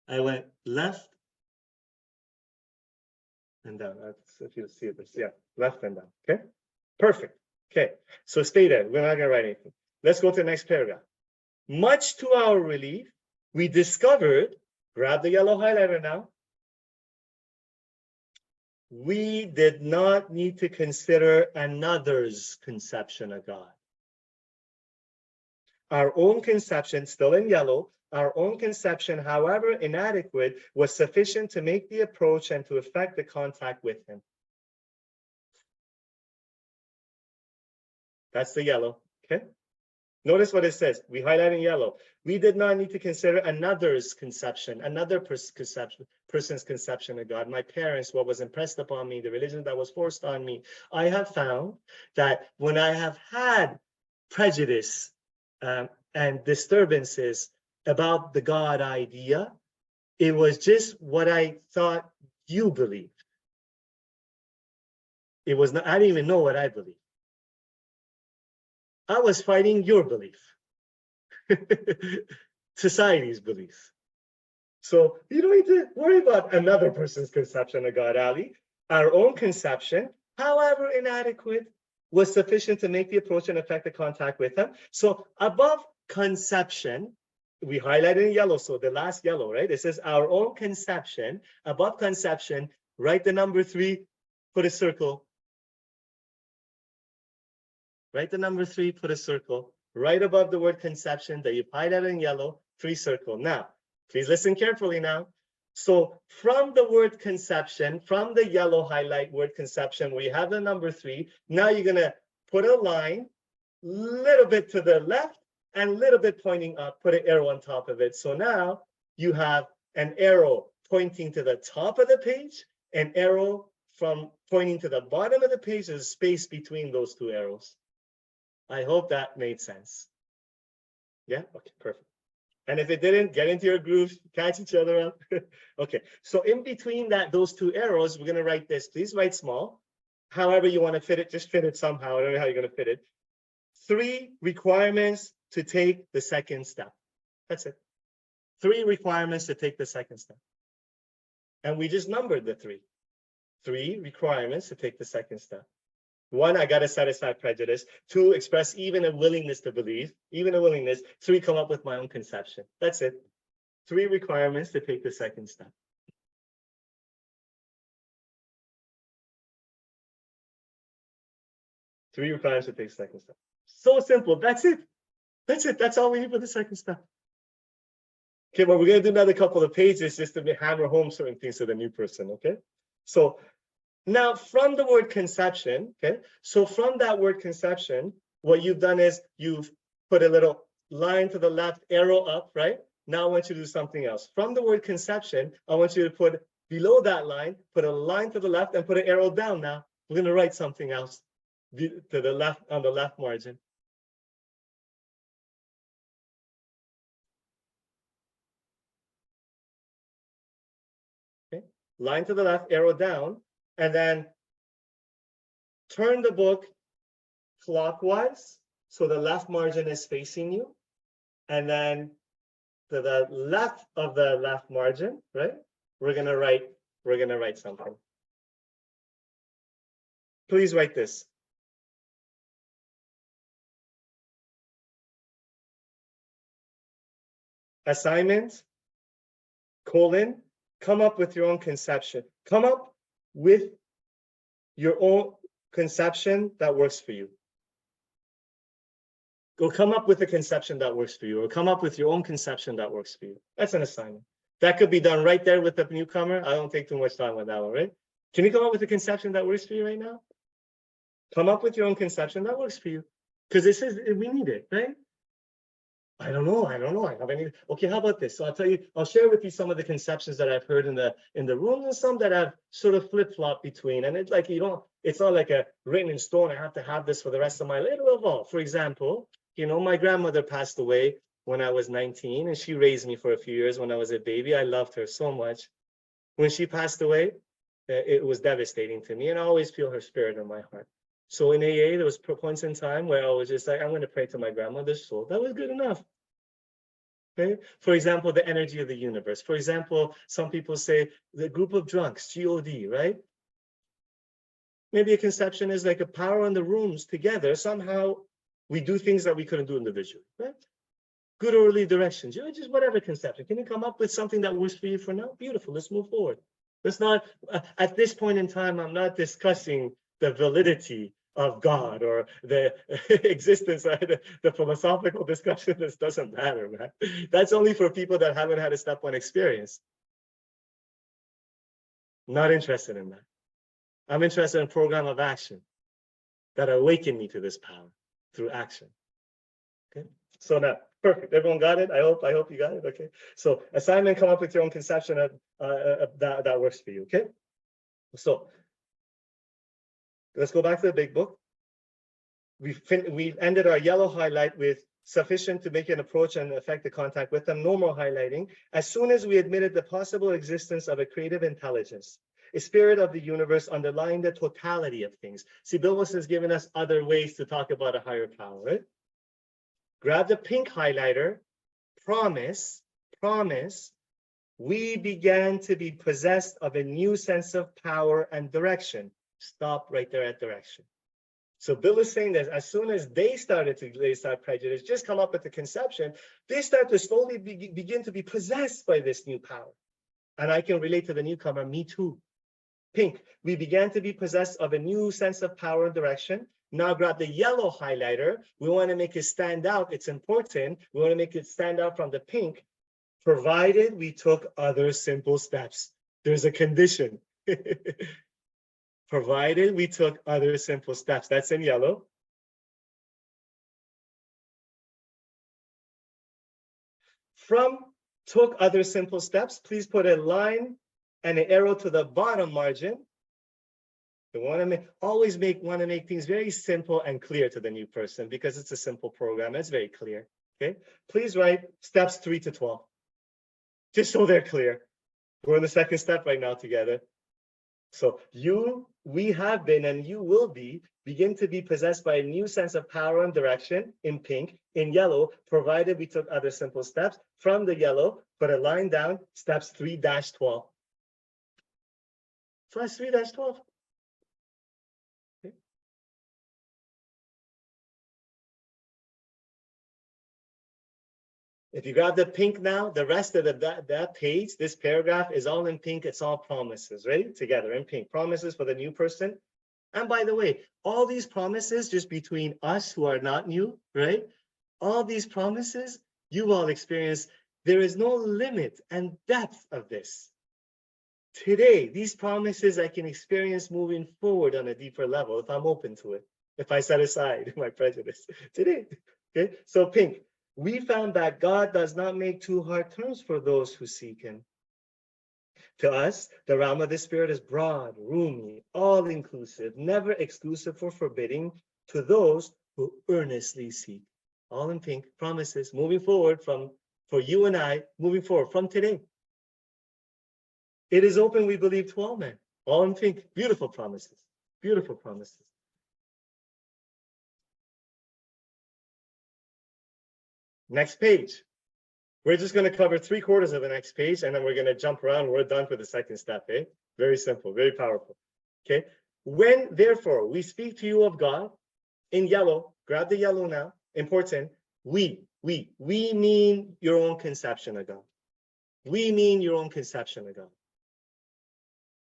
I went left and down. If you see this, yeah, left and down. Okay, perfect. Okay, so stay there. We're not going to write anything. Let's go to the next paragraph. Much to our relief, we discovered, grab the yellow highlighter now, we did not need to consider another's conception of God. Our own conception, still in yellow, our own conception, however inadequate, was sufficient to make the approach and to effect the contact with him. That's the yellow, okay? Notice what it says. We highlight in yellow. We did not need to consider another's conception, another person's conception of God. My parents, what was impressed upon me, the religion that was forced on me. I have found that when I have had prejudice and disturbances about the God idea, it was just what I thought you believed. It was not, I didn't even know what I believed. I was fighting your belief, society's beliefs. So you don't need to worry about another person's conception of God, Ali. Our own conception, however inadequate, was sufficient to make the approach and effect the contact with him. So above conception, we highlighted in yellow, so the last yellow, right? It says our own conception. Above conception, write the number 3, put a circle. Write the number 3, put a circle. Right above the word conception that you highlighted in yellow, 3 circle. Now, please listen carefully now. So from the word conception, from the yellow highlight word conception, where you have the number 3, now you're gonna put a line, little bit to the left and a little bit pointing up, put an arrow on top of it. So now you have an arrow pointing to the top of the page, an arrow from pointing to the bottom of the page. There's space between those 2 arrows. I hope that made sense. Yeah, okay, perfect. And if it didn't, get into your groove, catch each other up. Okay, so in between those 2 arrows, we're gonna write this. Please write small. However you want to fit it, just fit it somehow. I don't know how you're gonna fit it. 3 requirements to take the second step. That's it. 3 requirements to take the second step. And we just numbered the 3. 3 requirements to take the second step. 1, I got to set aside prejudice. 2, express even a willingness to believe, even a willingness. 3, come up with my own conception. That's it. 3 requirements to take the second step. Three requirements to take the second step. So simple. That's it. That's it. That's all we need for the second step. Okay, well, we're going to do another couple of pages just to hammer home certain things to the new person, okay? So now from the word conception, okay? So from that word conception, what you've done is you've put a little line to the left, arrow up, right? Now I want you to do something else. From the word conception, I want you to put below that line, put a line to the left and put an arrow down now. We're going to write something else to the left, on the left margin. Okay, line to the left, arrow down, and then turn the book clockwise so the left margin is facing you, and then to the left of the left margin, right? We're gonna write something. Please write this. Assignment, colon, come up with your own conception. Come up with your own conception that works for you. Go come up with a conception that works for you, or come up with your own conception that works for you. That's an assignment. That could be done right there with the newcomer. I don't take too much time with that one, right? Can you come up with a conception that works for you right now? Come up with your own conception that works for you. Because this is, we need it, right? I don't know. I have any. Okay, how about this? So I'll share with you some of the conceptions that I've heard in the room, and some that I've sort of flip-flopped between. And it's like, it's not like a written in stone, I have to have this for the rest of my life. It will evolve. For example, my grandmother passed away when I was 19, and she raised me for a few years when I was a baby. I loved her so much. When she passed away, it was devastating to me, and I always feel her spirit in my heart. So in AA, there was points in time where I was just like, I'm going to pray to my grandmother's soul. That was good enough. Okay. For example, the energy of the universe. For example, some people say the group of drunks, GOD, right? Maybe a conception is like a power in the rooms together. Somehow we do things that we couldn't do individually, right? Good early directions, just whatever conception. Can you come up with something that works for you for now? Beautiful, let's move forward. Let's not, at this point in time, I'm not discussing the validity of God or the existence of the philosophical discussion. This doesn't matter, man. That's only for people that haven't had a step 1 experience. Not interested in that. I'm interested in program of action that awaken me to this power through action. Okay, so now, perfect. Everyone got it? I hope you got it. Okay, so assignment, come up with your own conception of, that works for you. Okay, so let's go back to the big book. We ended our yellow highlight with sufficient to make an approach and affect the contact with them. No more highlighting. As soon as we admitted the possible existence of a creative intelligence, a spirit of the universe underlying the totality of things. See, Bill Wilson has given us other ways to talk about a higher power, right? Grab the pink highlighter, promise, we began to be possessed of a new sense of power and direction. Stop right there at direction. So Bill is saying that as soon as they started to lay aside prejudice, just come up with the conception, they start to slowly begin to be possessed by this new power. And I can relate to the newcomer, me too. Pink, we began to be possessed of a new sense of power and direction. Now grab the yellow highlighter. We want to make it stand out. It's important. We want to make it stand out from the pink, provided we took other simple steps. There's a condition. Provided we took other simple steps. That's in yellow. From took other simple steps, please put a line and an arrow to the bottom margin. You want to make things very simple and clear to the new person because it's a simple program. It's very clear. Okay. Please write steps 3 to 12. Just so they're clear. We're in the second step right now together. So we have been, and you will begin to be possessed by a new sense of power and direction in pink. In yellow, provided we took other simple steps. From the yellow, put a line down, steps 3-12. So that's 3-12. Okay. If you grab the pink now, the rest of that page, this paragraph is all in pink. It's all promises, right? Together in pink. Promises for the new person. And by the way, all these promises just between us who are not new, right? All these promises you all experience. There is no limit and depth of this. Today, these promises I can experience moving forward on a deeper level if I'm open to it, if I set aside my prejudice today. Okay, so pink. We found that God does not make too hard terms for those who seek him. To us, the realm of the spirit is broad, roomy, all-inclusive, never exclusive or forbidding to those who earnestly seek. All in pink, promises, moving forward for you and I, moving forward from today. It is open, we believe, to all men. All in pink, beautiful promises, beautiful promises. Next page. We're just going to cover 3/4 of the next page, and then we're going to jump around. We're done for the second step, eh? Very simple, very powerful. Okay. When, therefore, we speak to you of God in yellow, grab the yellow now, important. We mean your own conception of God. We mean your own conception of God.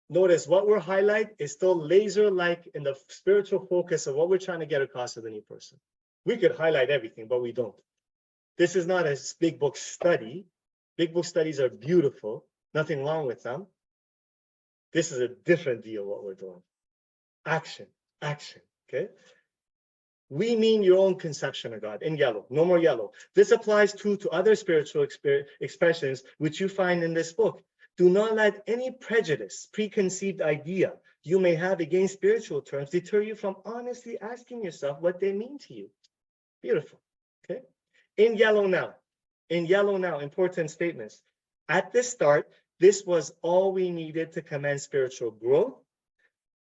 Notice what we're highlighting is still laser-like in the spiritual focus of what we're trying to get across to the new person. We could highlight everything, but we don't. This is not a big book study. Big book studies are beautiful. Nothing wrong with them. This is a different deal what we're doing. Action, okay? We mean your own conception of God in yellow, no more yellow. This applies to other spiritual expressions which you find in this book. Do not let any prejudice, preconceived idea you may have against spiritual terms deter you from honestly asking yourself what they mean to you. Beautiful, okay? In yellow now, important statements. At the start, this was all we needed to commence spiritual growth,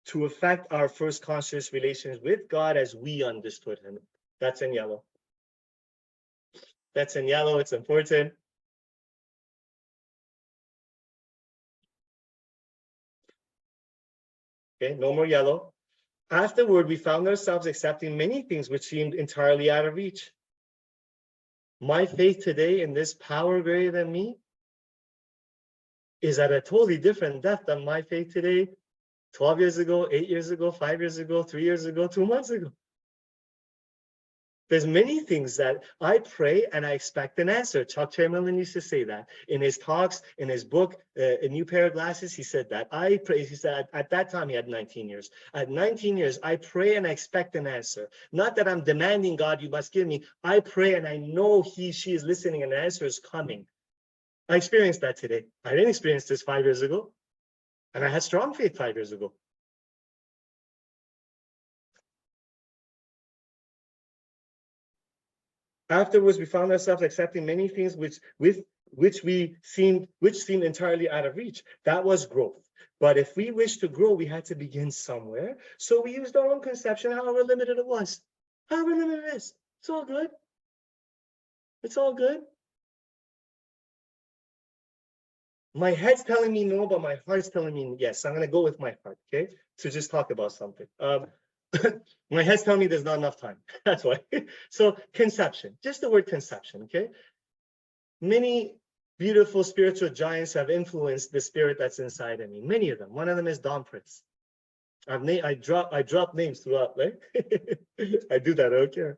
to affect our first conscious relations with God as we understood him. That's in yellow. That's in yellow, it's important. Okay, no more yellow. Afterward, we found ourselves accepting many things which seemed entirely out of reach. My faith today in this power greater than me is at a totally different depth than my faith today 12 years ago, 8 years ago, 5 years ago, 3 years ago, 2 months ago. There's many things that I pray and I expect an answer. Chuck Chamberlain used to say that in his talks, in his book, A New Pair of Glasses, he said that. I pray, he said, at that time he had 19 years. At 19 years, I pray and I expect an answer. Not that I'm demanding, God, you must give me. I pray and I know she is listening and the answer is coming. I experienced that today. I didn't experience this 5 years ago. And I had strong faith 5 years ago. Afterwards, we found ourselves accepting many things which seemed entirely out of reach. That was growth. But if we wish to grow, we had to begin somewhere. So we used our own conception, however limited it was. However limited it is. It's all good. It's all good. My head's telling me no, but my heart's telling me yes. I'm going to go with my heart, okay? To just talk about something. My head's telling me there's not enough time. That's why. So conception, just the word conception, okay? Many beautiful spiritual giants have influenced the spirit that's inside of me. Many of them. One of them is Don Prince. I drop names throughout, right? I do that, I don't care.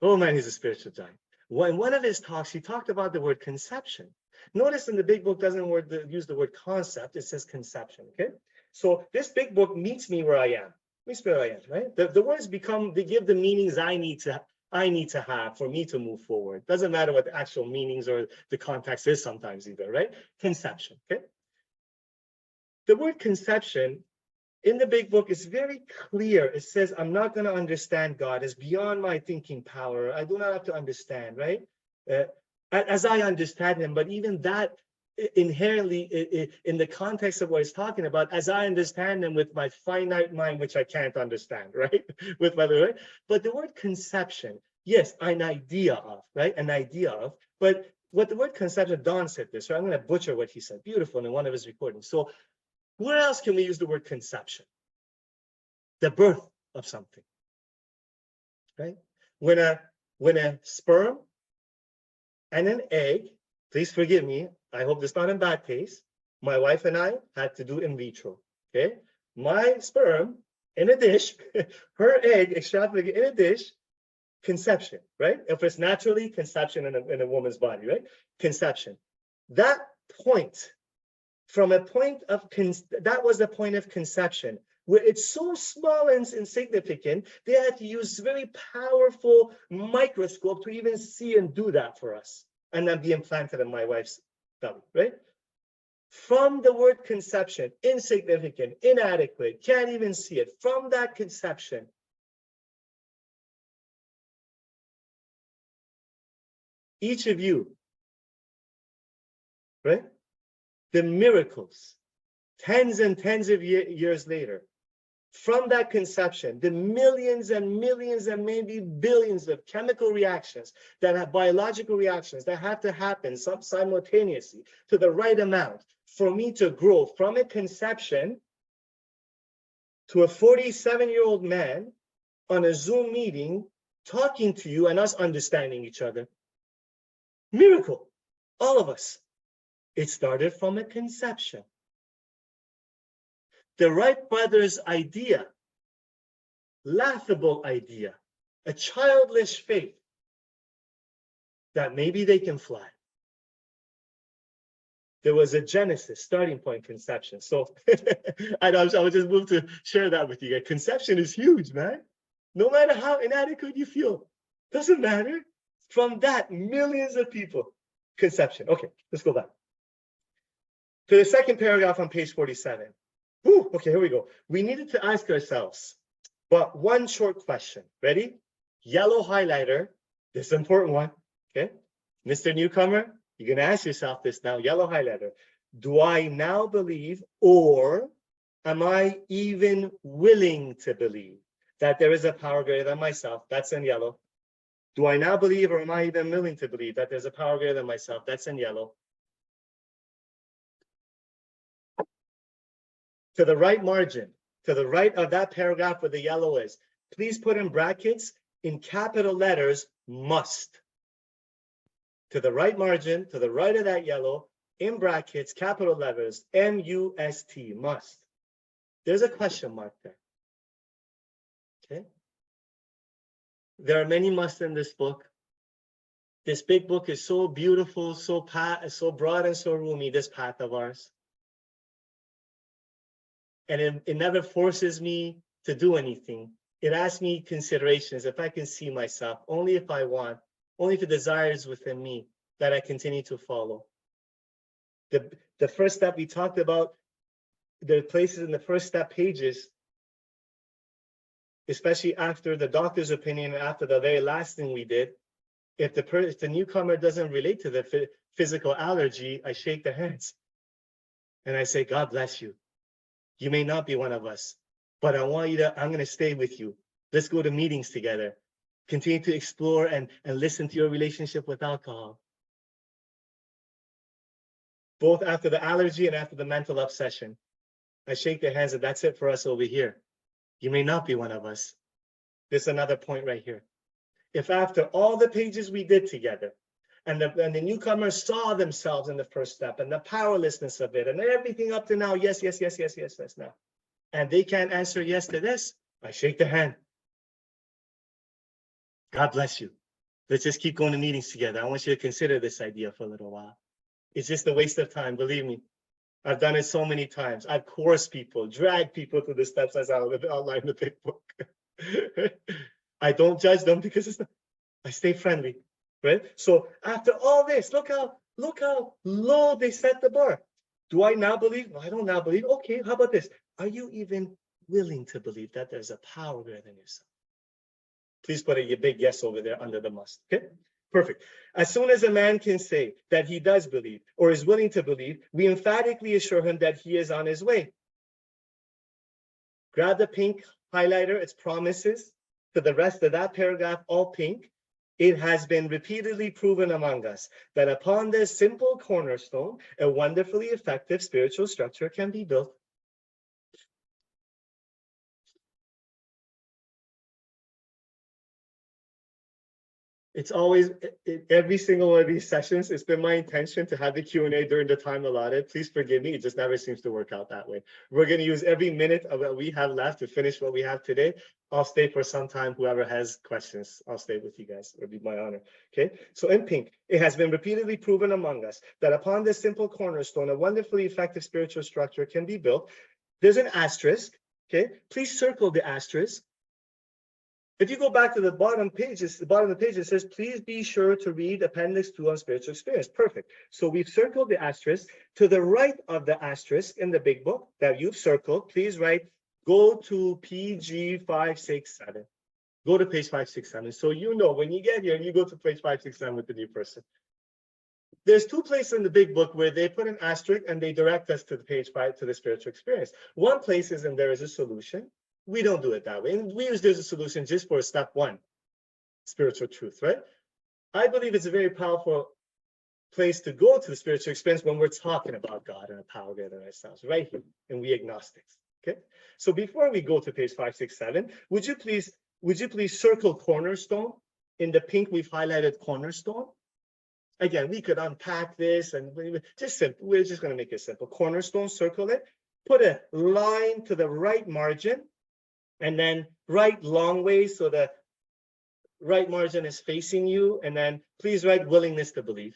Oh man, he's a spiritual giant. In one of his talks, he talked about the word conception. Notice in the big book doesn't use the word concept, it says conception, okay? So this big book meets me where I am. Meets me where I am, right? The words they give the meanings I need to have for me to move forward. Doesn't matter what the actual meanings or the context is sometimes either, right? Conception, okay? The word conception in the big book is very clear. It says, I'm not going to understand God. It's beyond my thinking power. I do not have to understand, right? As I understand him, but even that inherently in the context of what he's talking about, as I understand him with my finite mind, which I can't understand, right? With my, right? But the word conception, yes, an idea of, right? An idea of, but what the word conception, Don said this, right? I'm going to butcher what he said, beautiful in one of his recordings. So where else can we use the word conception? The birth of something, right? When a sperm and an egg, please forgive me, I hope this is not in bad taste, my wife and I had to do in vitro, okay? My sperm in a dish, her egg extrapolated in a dish, conception, right? If it's naturally, conception in a woman's body, right? Conception. That point, from a point of, that was the point of conception, where it's so small and insignificant, they had to use very powerful microscope to even see and do that for us, and then be implanted in my wife's belly, right? From the word conception, insignificant, inadequate, can't even see it. From that conception, each of you, right? The miracles, tens and tens of years later, from that conception, the millions and millions and maybe billions of chemical reactions that have biological reactions that have to happen simultaneously to the right amount for me to grow from a conception to a 47-year-old man on a Zoom meeting, talking to you and us understanding each other. Miracle, all of us. It started from a conception. The Wright brothers' idea, laughable idea, a childish faith that maybe they can fly. There was a genesis, starting point, conception. So I would just move to share that with you guys. Conception is huge, man. No matter how inadequate you feel, doesn't matter. From that, millions of people, conception. Okay, let's go back to the second paragraph on page 47. Ooh, okay, here we go. We needed to ask ourselves, but one short question. Ready? Yellow highlighter. This is an important one. Okay, Mr. Newcomer, you're going to ask yourself this now. Yellow highlighter. Do I now believe, or am I even willing to believe that there is a power greater than myself? That's in yellow. Do I now believe, or am I even willing to believe that there's a power greater than myself? That's in yellow. To the right margin, to the right of that paragraph where the yellow is, please put in brackets, in capital letters, must. To the right margin, to the right of that yellow, in brackets, capital letters, M-U-S-T, must. There's a question mark there. Okay. There are many musts in this book. This big book is so beautiful, so broad and so roomy, this path of ours. And it never forces me to do anything. It asks me considerations, if I can see myself, only if I want, only if the desire is within me, that I continue to follow. The first step we talked about, the places in the first step pages, especially after the doctor's opinion, after the very last thing we did, if the newcomer doesn't relate to the physical allergy, I shake their hands. And I say, God bless you. You may not be one of us, but I'm going to stay with you. Let's go to meetings together. Continue to explore and listen to your relationship with alcohol. Both after the allergy and after the mental obsession. I shake their hands and that's it for us over here. You may not be one of us. There's another point right here. If after all the pages we did together, And the newcomers saw themselves in the first step and the powerlessness of it and everything up to now. Yes, yes, yes, yes, yes, yes, now. And they can't answer yes to this. I shake their hand. God bless you. Let's just keep going to meetings together. I want you to consider this idea for a little while. It's just a waste of time, believe me. I've done it so many times. I've coerced people, dragged people through the steps as I outline the big book. I don't judge them because it's not, I stay friendly, right? So after all this, look how low they set the bar. Do I now believe? No, I don't now believe. Okay, how about this? Are you even willing to believe that there's a power greater than yourself? Please put a big yes over there under the must, okay? Perfect. As soon as a man can say that he does believe or is willing to believe, we emphatically assure him that he is on his way. Grab the pink highlighter, it's promises. To the rest of that paragraph, all pink. It has been repeatedly proven among us that upon this simple cornerstone, a wonderfully effective spiritual structure can be built. It's always, every single one of these sessions, it's been my intention to have the Q&A during the time allotted. Please forgive me, it just never seems to work out that way. We're going to use every minute of what we have left to finish what we have today. I'll stay for some time. Whoever has questions, I'll stay with you guys. It'll be my honor. Okay, so in pink, it has been repeatedly proven among us that upon this simple cornerstone, a wonderfully effective spiritual structure can be built. There's an asterisk. Okay, please circle the asterisk. If you go back to the bottom pages, the bottom of the page, it says, please be sure to read Appendix 2 on spiritual experience. Perfect. So we've circled the asterisk. To the right of the asterisk in the big book that you've circled, please write, go to PG 567. Go to page 567. So you know when you get here, you go to page 567 with the new person. There's two places in the big book where they put an asterisk and they direct us to the page 5 to the spiritual experience. One place is in there is a solution. We don't do it that way. And we use there's a solution just for step 1, spiritual truth, right? I believe it's a very powerful place to go to the spiritual experience when we're talking about God and a power greater than ourselves, right here, and we agnostics, okay? So before we go to page 567, would you please circle cornerstone? In the pink, we've highlighted cornerstone. Again, we could unpack this and just simple. We're just going to make it simple. Cornerstone, circle it, put a line to the right margin, and then write long ways so the right margin is facing you, and then please write willingness to believe.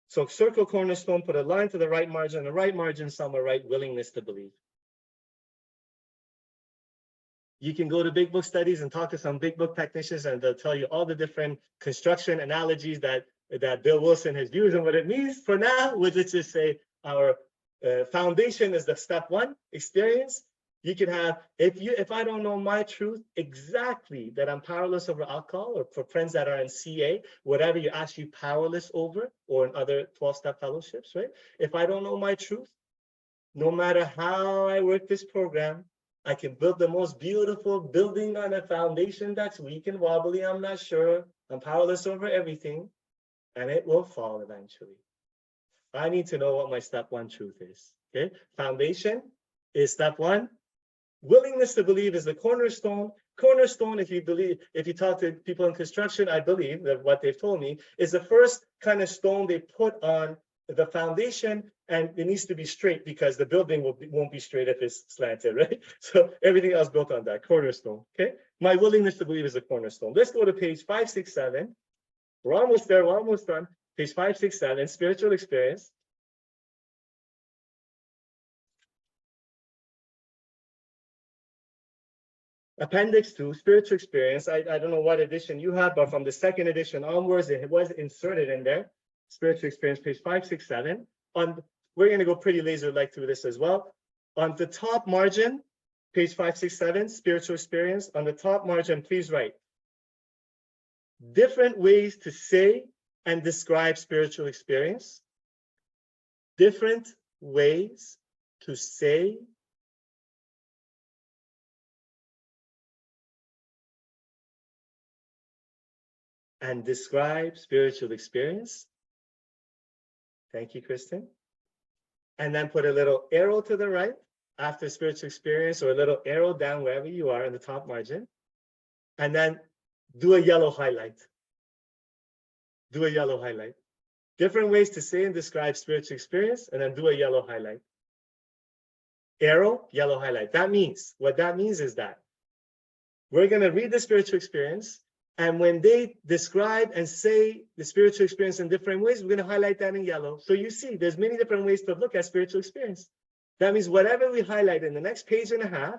So circle cornerstone, put a line to the right margin, the right margin somewhere, write willingness to believe. You can go to Big Book Studies and talk to some Big Book technicians, and they'll tell you all the different construction analogies that Bill Wilson has used and what it means. For now, we'll just say our foundation is the step 1 experience. You can have, if I don't know my truth exactly that I'm powerless over alcohol, or for friends that are in CA, whatever you're actually powerless over, or in other 12-step fellowships, right? If I don't know my truth, no matter how I work this program, I can build the most beautiful building on a foundation that's weak and wobbly. I'm not sure. I'm powerless over everything, and it will fall eventually. I need to know what my step 1 truth is, okay? Foundation is step 1. Willingness to believe is the cornerstone. Cornerstone, if you talk to people in construction, I believe that what they've told me is the first kind of stone they put on the foundation, and it needs to be straight because the building won't be straight if it's slanted, right? So everything else built on that cornerstone, okay? My willingness to believe is the cornerstone. Let's go to page 567. We're almost there, we're almost done. Page 567, spiritual experience. Appendix 2, spiritual experience. I don't know what edition you have, but from the 2nd edition onwards, it was inserted in there. Spiritual experience, page 567. We're going to go pretty laser-like through this as well. On the top margin, page 567, spiritual experience. On the top margin, please write different ways to say and describe spiritual experience. Different ways to say and describe spiritual experience. Thank you, Kristen. And then put a little arrow to the right after spiritual experience, or a little arrow down wherever you are in the top margin. And then do a yellow highlight. do a yellow highlight. Different ways to say and describe spiritual experience, and then do a yellow highlight. Arrow, yellow highlight. What that means is that we're going to read the spiritual experience, and when they describe and say the spiritual experience in different ways, we're going to highlight that in yellow. So you see, there's many different ways to look at spiritual experience. That means whatever we highlight in the next page and a half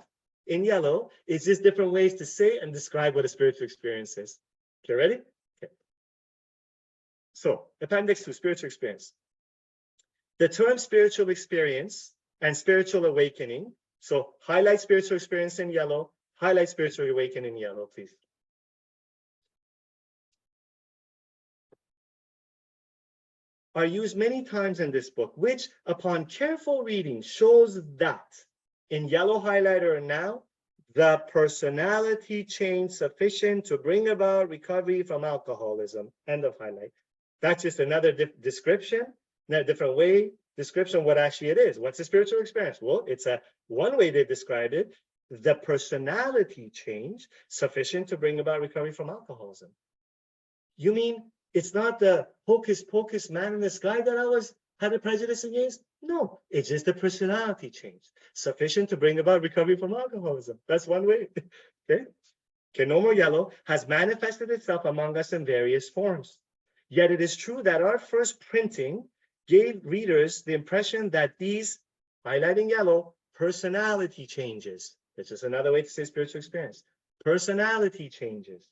in yellow is just different ways to say and describe what a spiritual experience is. Okay, ready? Okay. So, Appendix 2, spiritual experience. The term spiritual experience and spiritual awakening. So, highlight spiritual experience in yellow, highlight spiritual awakening in yellow, please. Are used many times in this book, which upon careful reading shows that in yellow highlighter now, the personality change sufficient to bring about recovery from alcoholism. End of highlight. That's just another description, a different way, description of what actually it is. What's a spiritual experience? Well, it's one way they described it, the personality change sufficient to bring about recovery from alcoholism. You mean it's not the hocus pocus man in the sky that I had a prejudice against? No, it's just the personality change sufficient to bring about recovery from alcoholism. That's one way. Okay. Okay, no more yellow has manifested itself among us in various forms. Yet it is true that our first printing gave readers the impression that these, highlighting yellow, personality changes. It's just another way to say spiritual experience. Personality changes.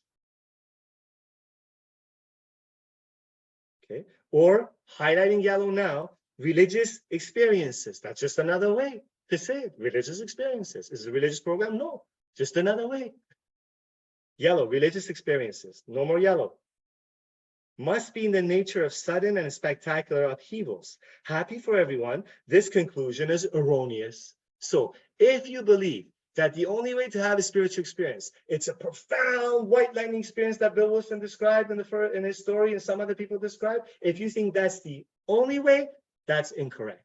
Okay, or highlighting yellow now, religious experiences. That's just another way to say it. Religious experiences. Is it a religious program? No, just another way. Yellow, religious experiences. No more yellow. Must be in the nature of sudden and spectacular upheavals. Happy for everyone, this conclusion is erroneous. So if you believe that the only way to have a spiritual experience, it's a profound white lightning experience that Bill Wilson described in his story and some other people described, if you think that's the only way, that's incorrect.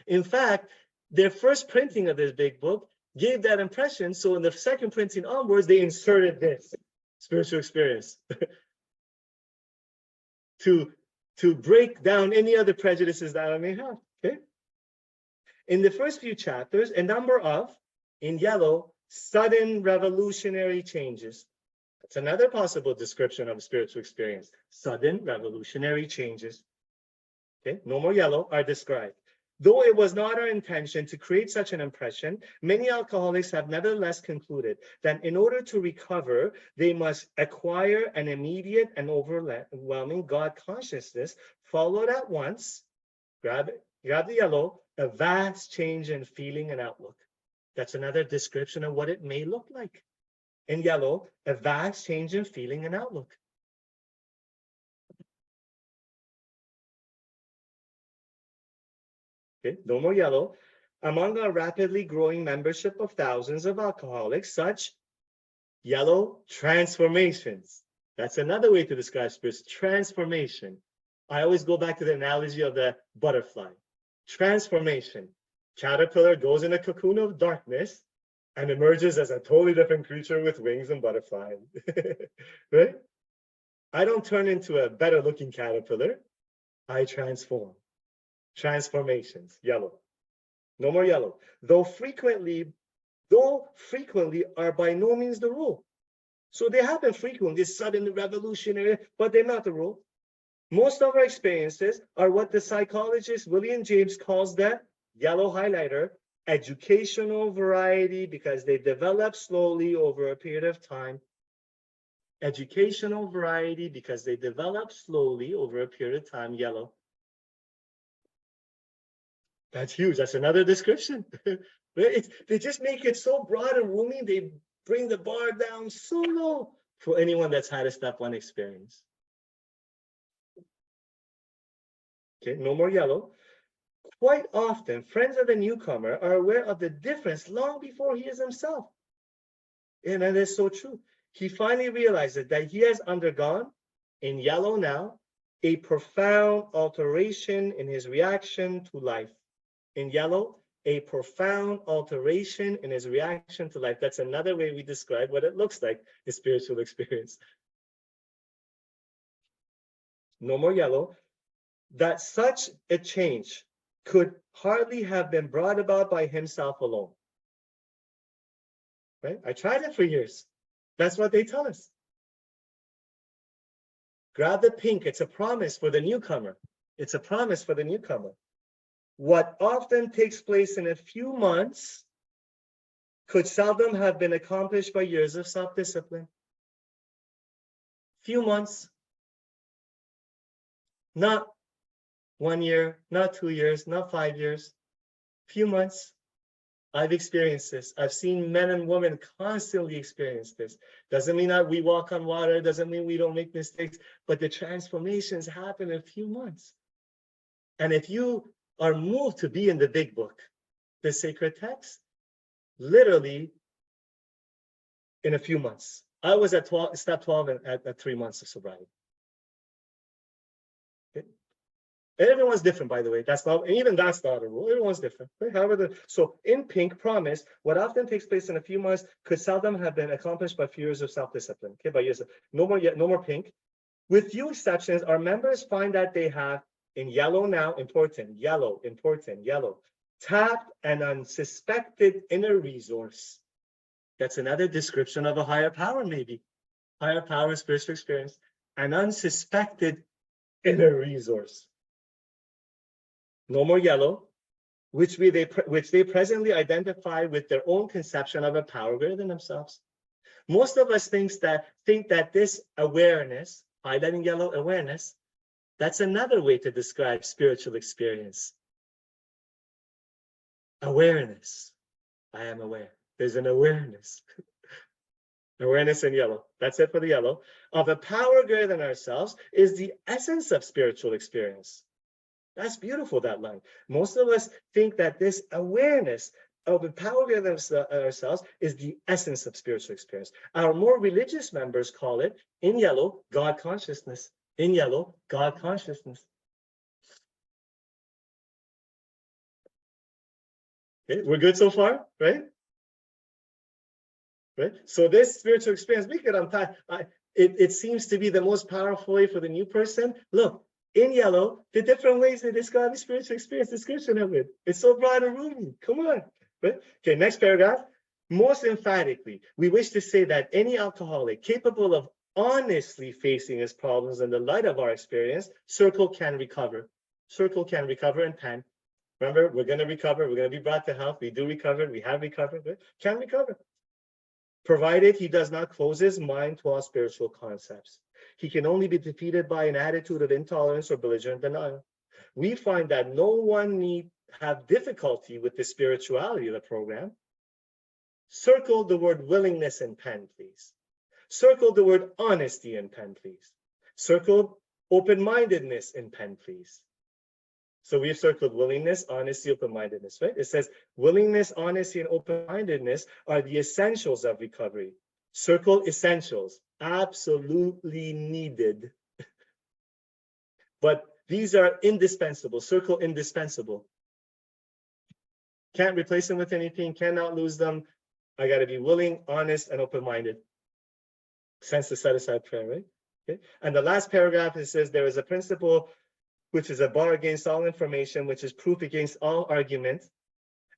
In fact, their first printing of this big book gave that impression. So in the second printing onwards, they inserted this spiritual experience to break down any other prejudices that I may have. Okay. In the first few chapters, a number of, in yellow, sudden revolutionary changes. That's another possible description of a spiritual experience. Sudden revolutionary changes. Okay, no more yellow are described. Though it was not our intention to create such an impression, many alcoholics have nevertheless concluded that in order to recover, they must acquire an immediate and overwhelming God consciousness, followed at once, grab the yellow, a vast change in feeling and outlook. That's another description of what it may look like. In yellow, a vast change in feeling and outlook. Okay, no more yellow. Among our rapidly growing membership of thousands of alcoholics, such yellow transformations. That's another way to describe spiritual transformation. I always go back to the analogy of the butterfly. Transformation. Caterpillar goes in a cocoon of darkness and emerges as a totally different creature with wings and butterfly. Right? I don't turn into a better looking caterpillar. I transform. Transformations, yellow. No more yellow. Though frequently are by no means the rule. So they happen frequently, sudden revolutionary, but they're not the rule. Most of our experiences are what the psychologist William James calls the yellow highlighter, educational variety, because they develop slowly over a period of time. Educational variety because they develop slowly over a period of time, yellow. That's huge. That's another description. They just make it so broad and roomy. They bring the bar down so low for anyone that's had a step one experience. Okay, no more yellow. Quite often, friends of the newcomer are aware of the difference long before he is himself. And that is so true. He finally realizes that he has undergone, in yellow now, a profound alteration in his reaction to life. In yellow, a profound alteration in his reaction to life. That's another way we describe what it looks like, the spiritual experience. no more yellow, that such a change could hardly have been brought about by himself alone. Right? I tried it for years. That's what they tell us. Grab the pink. It's a promise for the newcomer. It's a promise for the newcomer. What often takes place in a few months could seldom have been accomplished by years of self-discipline. Few months, not 1 year, not 2 years, not 5 years, few months. I've experienced this. I've seen men and women constantly experience this. Doesn't mean that we walk on water, doesn't mean we don't make mistakes, but the transformations happen in a few months. And if you are moved to be in the big book, the sacred text, literally in a few months. I was at step 12 at 3 months of sobriety. Okay. Everyone's different, by the way. That's not, even that's not a rule. Everyone's different. Right? However, so in pink, promise, what often takes place in a few months could seldom have been accomplished by few years of self-discipline. Okay, by years, no more pink. With few exceptions, our members find that they have, in yellow now, important, yellow, tapped an unsuspected inner resource. That's another description of a higher power, maybe. Higher power, spiritual experience, an unsuspected inner resource. No more yellow, which they presently identify with their own conception of a power greater than themselves. Most of us think that this awareness, highlighting yellow, awareness, that's another way to describe spiritual experience. Awareness. I am aware. There's an awareness. Awareness in yellow. That's it for the yellow. Of a power greater than ourselves is the essence of spiritual experience. That's beautiful, that line. Most of us think that this awareness of a power greater than ourselves is the essence of spiritual experience. Our more religious members call it, in yellow, God consciousness. In yellow, God consciousness. Okay, we're good so far, right? Right? So this spiritual experience, we could unpack. It seems to be the most powerful way for the new person. Look, in yellow, the different ways they describe the spiritual experience, description of it. It's so broad and roomy. Come on. Right? Okay, next paragraph. Most emphatically, we wish to say that any alcoholic capable of honestly facing his problems in the light of our experience, circle can recover. Circle can recover and pen. Remember, we're going to recover. We're going to be brought to health. We do recover. We have recovered. Right? Can recover. Provided he does not close his mind to all spiritual concepts. He can only be defeated by an attitude of intolerance or belligerent denial. We find that no one need have difficulty with the spirituality of the program. Circle the word willingness in pen, please. Circle the word honesty in pen, please. Circle open-mindedness in pen, please. So we've circled willingness, honesty, open-mindedness, right? It says willingness, honesty, and open-mindedness are the essentials of recovery. Circle essentials, absolutely needed. But these are indispensable. Circle indispensable. Can't replace them with anything, cannot lose them. I got to be willing, honest, and open-minded. Sense to set aside prayer, right? Okay. And the last paragraph, it says there is a principle which is a bar against all information, which is proof against all argument,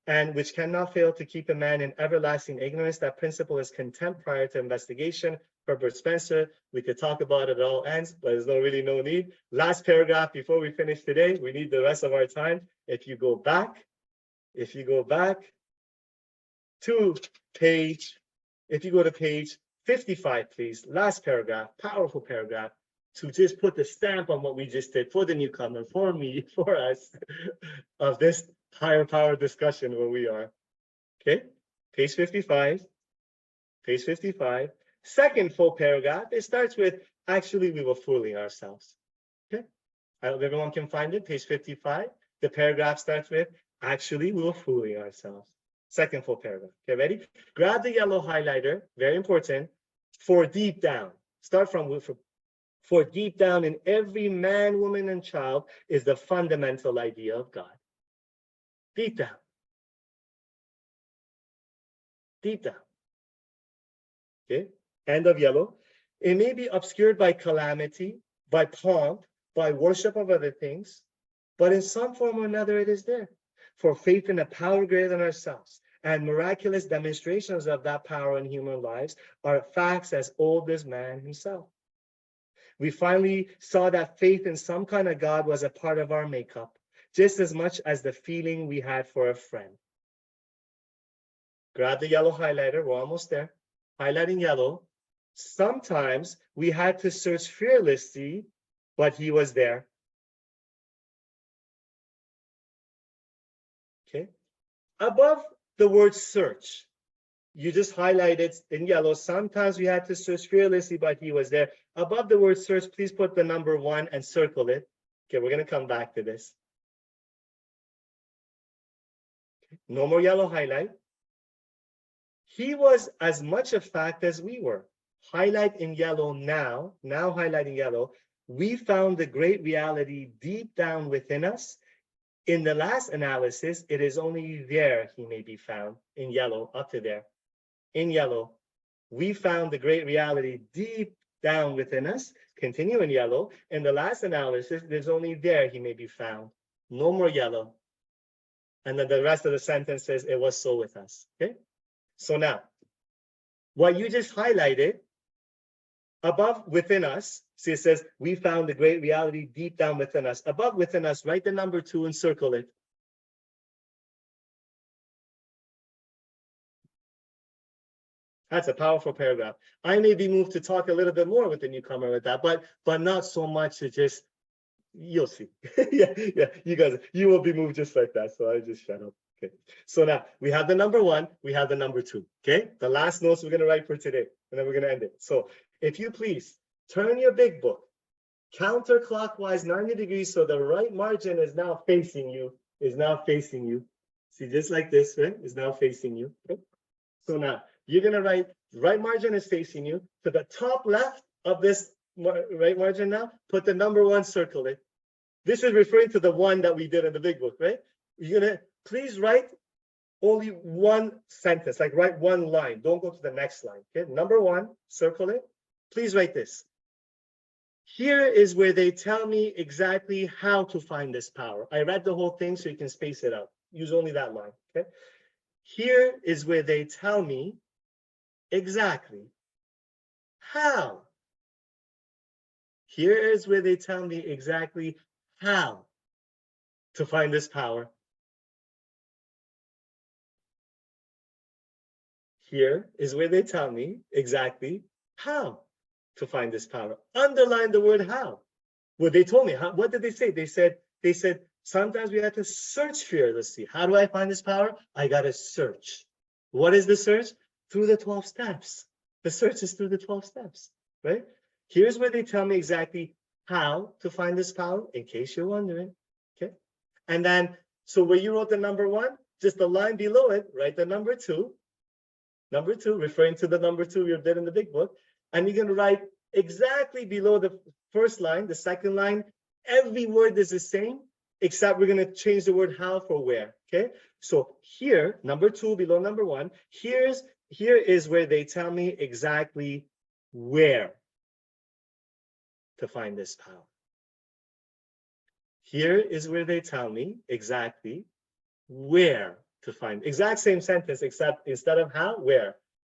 and which cannot fail to keep a man in everlasting ignorance. That principle is contempt prior to investigation. Herbert Spencer, we could talk about it at all ends, but there's really no need. Last paragraph before we finish today, we need the rest of our time. If you go back to page, if you go to page 55, please, last paragraph, powerful paragraph, to just put the stamp on what we just did for the newcomer, for me, for us, of this higher power discussion where we are. Okay, page 55, second full paragraph, it starts with, actually, we were fooling ourselves. Okay, I hope everyone can find it, page 55. The paragraph starts with, actually, we were fooling ourselves. Second full paragraph. Okay, ready? Grab the yellow highlighter, very important, for deep down. Start from for deep down in every man, woman, and child is the fundamental idea of God. Deep down. Deep down. Okay, end of yellow. It may be obscured by calamity, by pomp, by worship of other things, but in some form or another it is there. For faith in a power greater than ourselves and miraculous demonstrations of that power in human lives are facts as old as man himself. We finally saw that faith in some kind of God was a part of our makeup, just as much as the feeling we had for a friend. Grab the yellow highlighter, we're almost there. Highlighting yellow. Sometimes we had to search fearlessly, but he was there. Okay. Above the word search, you just highlighted in yellow. Sometimes we had to search fearlessly, but he was there. Above the word search, please put the number 1 and circle it. Okay, we're going to come back to this. Okay. No more yellow highlight. He was as much a fact as we were. Highlight in yellow now highlighting yellow. We found the great reality deep down within us. In the last analysis, it is only there he may be found, in yellow, up to there. In yellow, we found the great reality deep down within us. Continue in yellow. In the last analysis, it is only there he may be found. No more yellow. And then the rest of the sentence says, it was so with us. Okay? So now, what you just highlighted, above within us, see it says, we found the great reality deep down within us. Above within us, write the number 2 and circle it. That's a powerful paragraph. I may be moved to talk a little bit more with the newcomer with that, but not so much to just, you'll see. yeah, you guys, you will be moved just like that. So I just shut up. Okay. So now we have the number 1, we have the number 2. Okay. The last notes we're going to write for today, and then we're going to end it. So if you please turn your big book counterclockwise 90 degrees so the right margin is now facing you, See, just like this, right? Is now facing you. Okay? So now you're going to write right margin is facing you. To the top left of this right margin now, put the number 1, circle it. This is referring to the 1 that we did in the big book, right? You're going to please write only 1 sentence, like write 1 line. Don't go to the next line. Okay, number 1, circle it. Please write this. Here is where they tell me exactly how to find this power. I read the whole thing so you can space it out. Use only that line. Okay. Here is where they tell me exactly how. Here is where they tell me exactly how to find this power. Here is where they tell me exactly how to find this power. Underline the word how. Well, they told me, what did they say? They said, sometimes we have to search fearlessly. How do I find this power? I got to search. What is the search? Through the 12 steps. The search is through the 12 steps, right? Here's where they tell me exactly how to find this power, in case you're wondering, okay? And then, so where you wrote the number 1, just the line below it, write the number 2. Number 2, referring to the number 2 you did in the big book. And you're going to write exactly below the first line, the second line. Every word is the same, except we're going to change the word how for where. Okay. So here, number 2 below number 1, here is where they tell me exactly where to find this power. Here is where they tell me exactly where to find. Exact same sentence, except instead of how, where.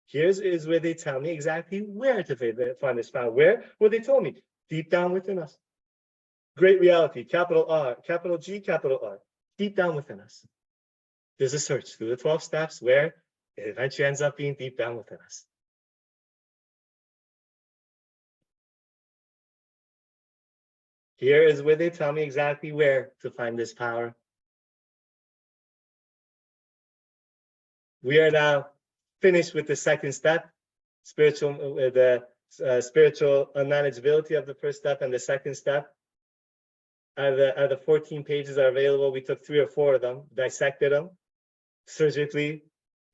Here's is where they tell me exactly where to find this power. Where? Well, they told me deep down within us. Great reality, capital R, capital G, capital R, deep down within us. There's a search through the 12 steps where it eventually ends up being deep down within us. Here is where they tell me exactly where to find this power. We are now finished with the second step, spiritual unmanageability of the first step and the second step. Out of the 14 pages that are available, we took 3 or 4 of them, dissected them, surgically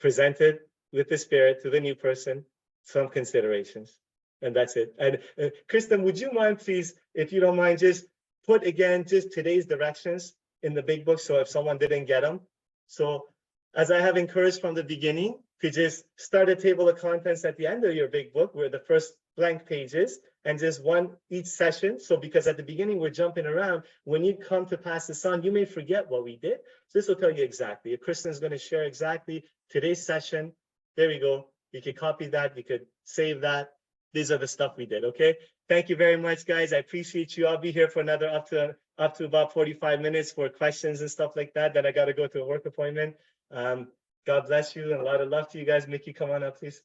presented with the spirit to the new person, some considerations, and that's it. And Kristen, would you mind, please, if you don't mind, just put again just today's directions in the big book, so if someone didn't get them. So as I have encouraged from the beginning, to just start a table of contents at the end of your big book where the first blank pages, and just one each session. So because at the beginning we're jumping around, when you come to pass this on, you may forget what we did. So this will tell you exactly. If Kristen is going to share exactly today's session, there we go. You could copy that, you could save that. These are the stuff we did, okay? Thank you very much, guys. I appreciate you. I'll be here for another up to about 45 minutes for questions and stuff like that. Then I got to go to a work appointment. God bless you and a lot of love to you guys. Mickey, come on up, please.